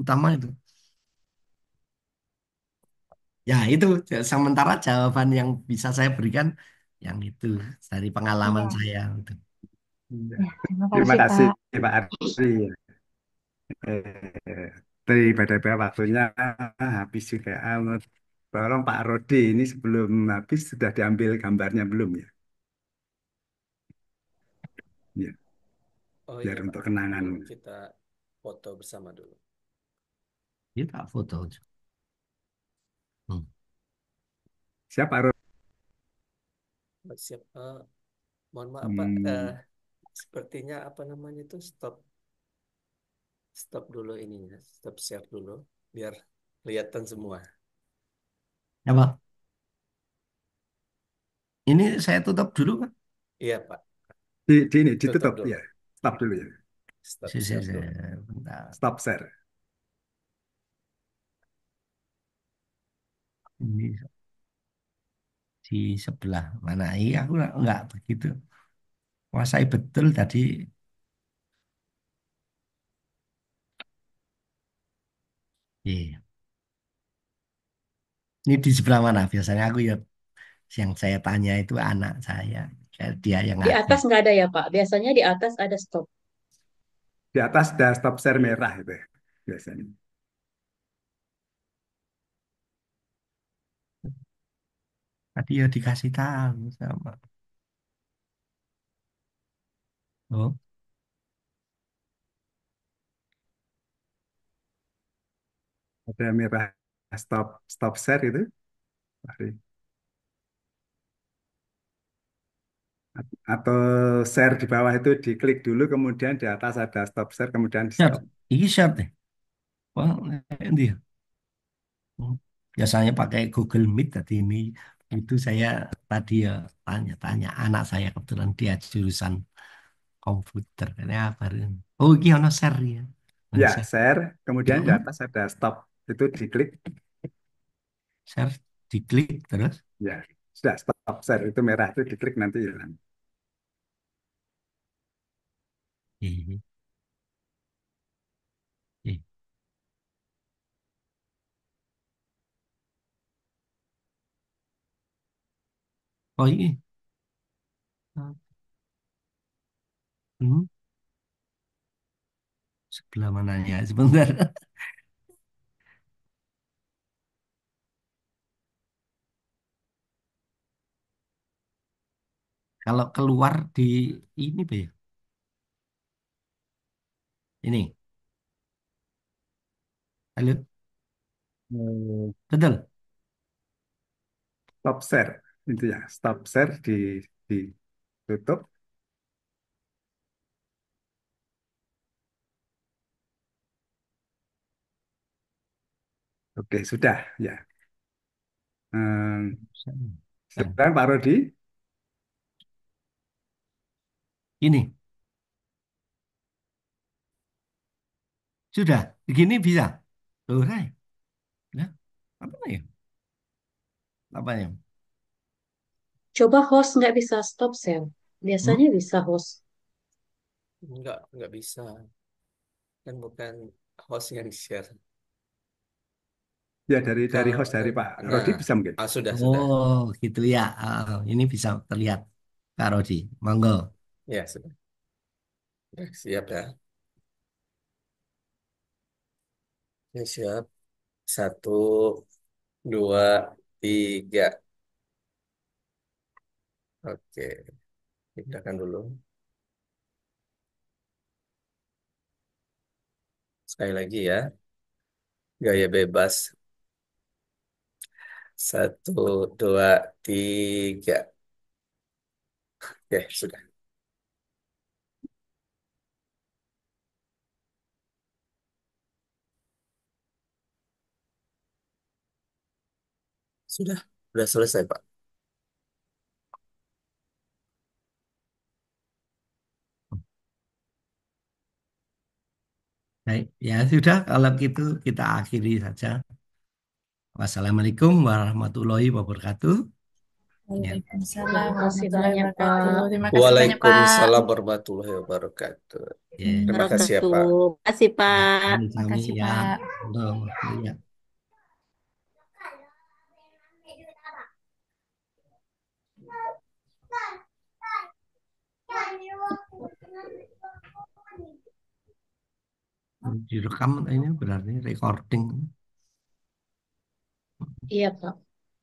utama itu. Ya itu sementara jawaban yang bisa saya berikan yang itu dari pengalaman Iya, saya. Gitu. Iya. ya, terima Terima kasih kasih Pak. Pak Ari. Daripada waktunya habis juga. Tolong Pak Rodi ini sebelum habis sudah diambil gambarnya belum ya? Ya, Oh biar iya Pak, untuk kenangan. belum kita foto bersama dulu. Kita foto. Hmm. Siapa Rodi? Oh, siap. Mohon maaf Pak, Hmm, sepertinya apa namanya itu stop dulu ininya, stop share dulu, biar kelihatan semua. Ya Pak, ini saya tutup dulu Pak. Iya Pak, ini tutup ditutup dulu, ya. Stop dulu ya. stop share dulu. Bentar. Stop share. Ini di sebelah mana? Iya, aku nggak begitu. Kuasai betul tadi. Iya. Ini di sebelah mana? Biasanya aku ya yang saya tanya itu anak saya. Kayak dia yang Di ngajar. atas nggak ada ya Pak. Biasanya di atas ada stop. Di atas ada stop share merah itu ya, biasanya. Tadi ya dikasih tahu sama. Oh, Ada merah stop stop share itu. Pak Ari. Atau share di bawah itu diklik dulu, kemudian di atas ada stop share, kemudian di share. stop. Ini share deh. Wah, ini. Hmm. Biasanya pakai Google Meet tadi ini. Itu saya tadi ya tanya-tanya anak saya kebetulan dia jurusan komputer. Ini apa ini? Oh, ini ono share ya. Ono Ya, share. share, kemudian di Mm-mm. atas ada stop. Itu diklik, Share diklik terus. ya sudah stop share. Itu merah itu diklik nanti hilang. Iya, iya. Oh ini. Hmm. Sebelah mananya? Sebentar. Kalau keluar di ini, Be, ini, halo, Eh, betul. Stop share itu ya, stop share ditutup. Oke, sudah ya. Eh, Nah, Sekarang Pak Rodi, ini sudah, begini bisa. Tuh, Ray. Nah, apa ya? Apa ya? Coba host nggak bisa stop share. Hmm? Biasanya bisa host. Nggak bisa. Kan bukan host yang di-share. ya dari Kalau host dari Pak nah, Rodi bisa mungkin. sudah. Oh, gitu ya. Ini bisa terlihat, Kak Rodi. Monggo. Ya, sudah. Udah siap ya. Ini siap. Satu, dua, tiga. Oke, pindahkan dulu. Sekali lagi ya. Gaya bebas. Satu, dua, tiga. Oke, sudah. Sudah. Sudah selesai, Pak. Baik, ya sudah. Kalau gitu kita akhiri saja. Wassalamualaikum warahmatullahi wabarakatuh. Ya. Waalaikumsalam Terima kasih warahmatullahi banyak wabarakatuh. Pak. Terima kasih banyak, Pak. Waalaikumsalam warahmatullahi wabarakatuh. Ya. Terima kasih ya, Wabarakatuh. Pak. Terima kasih Ya, Pak. kami Makasih, ya. Pak. Belum. Ya. Direkam ini berarti recording. Iya Pak.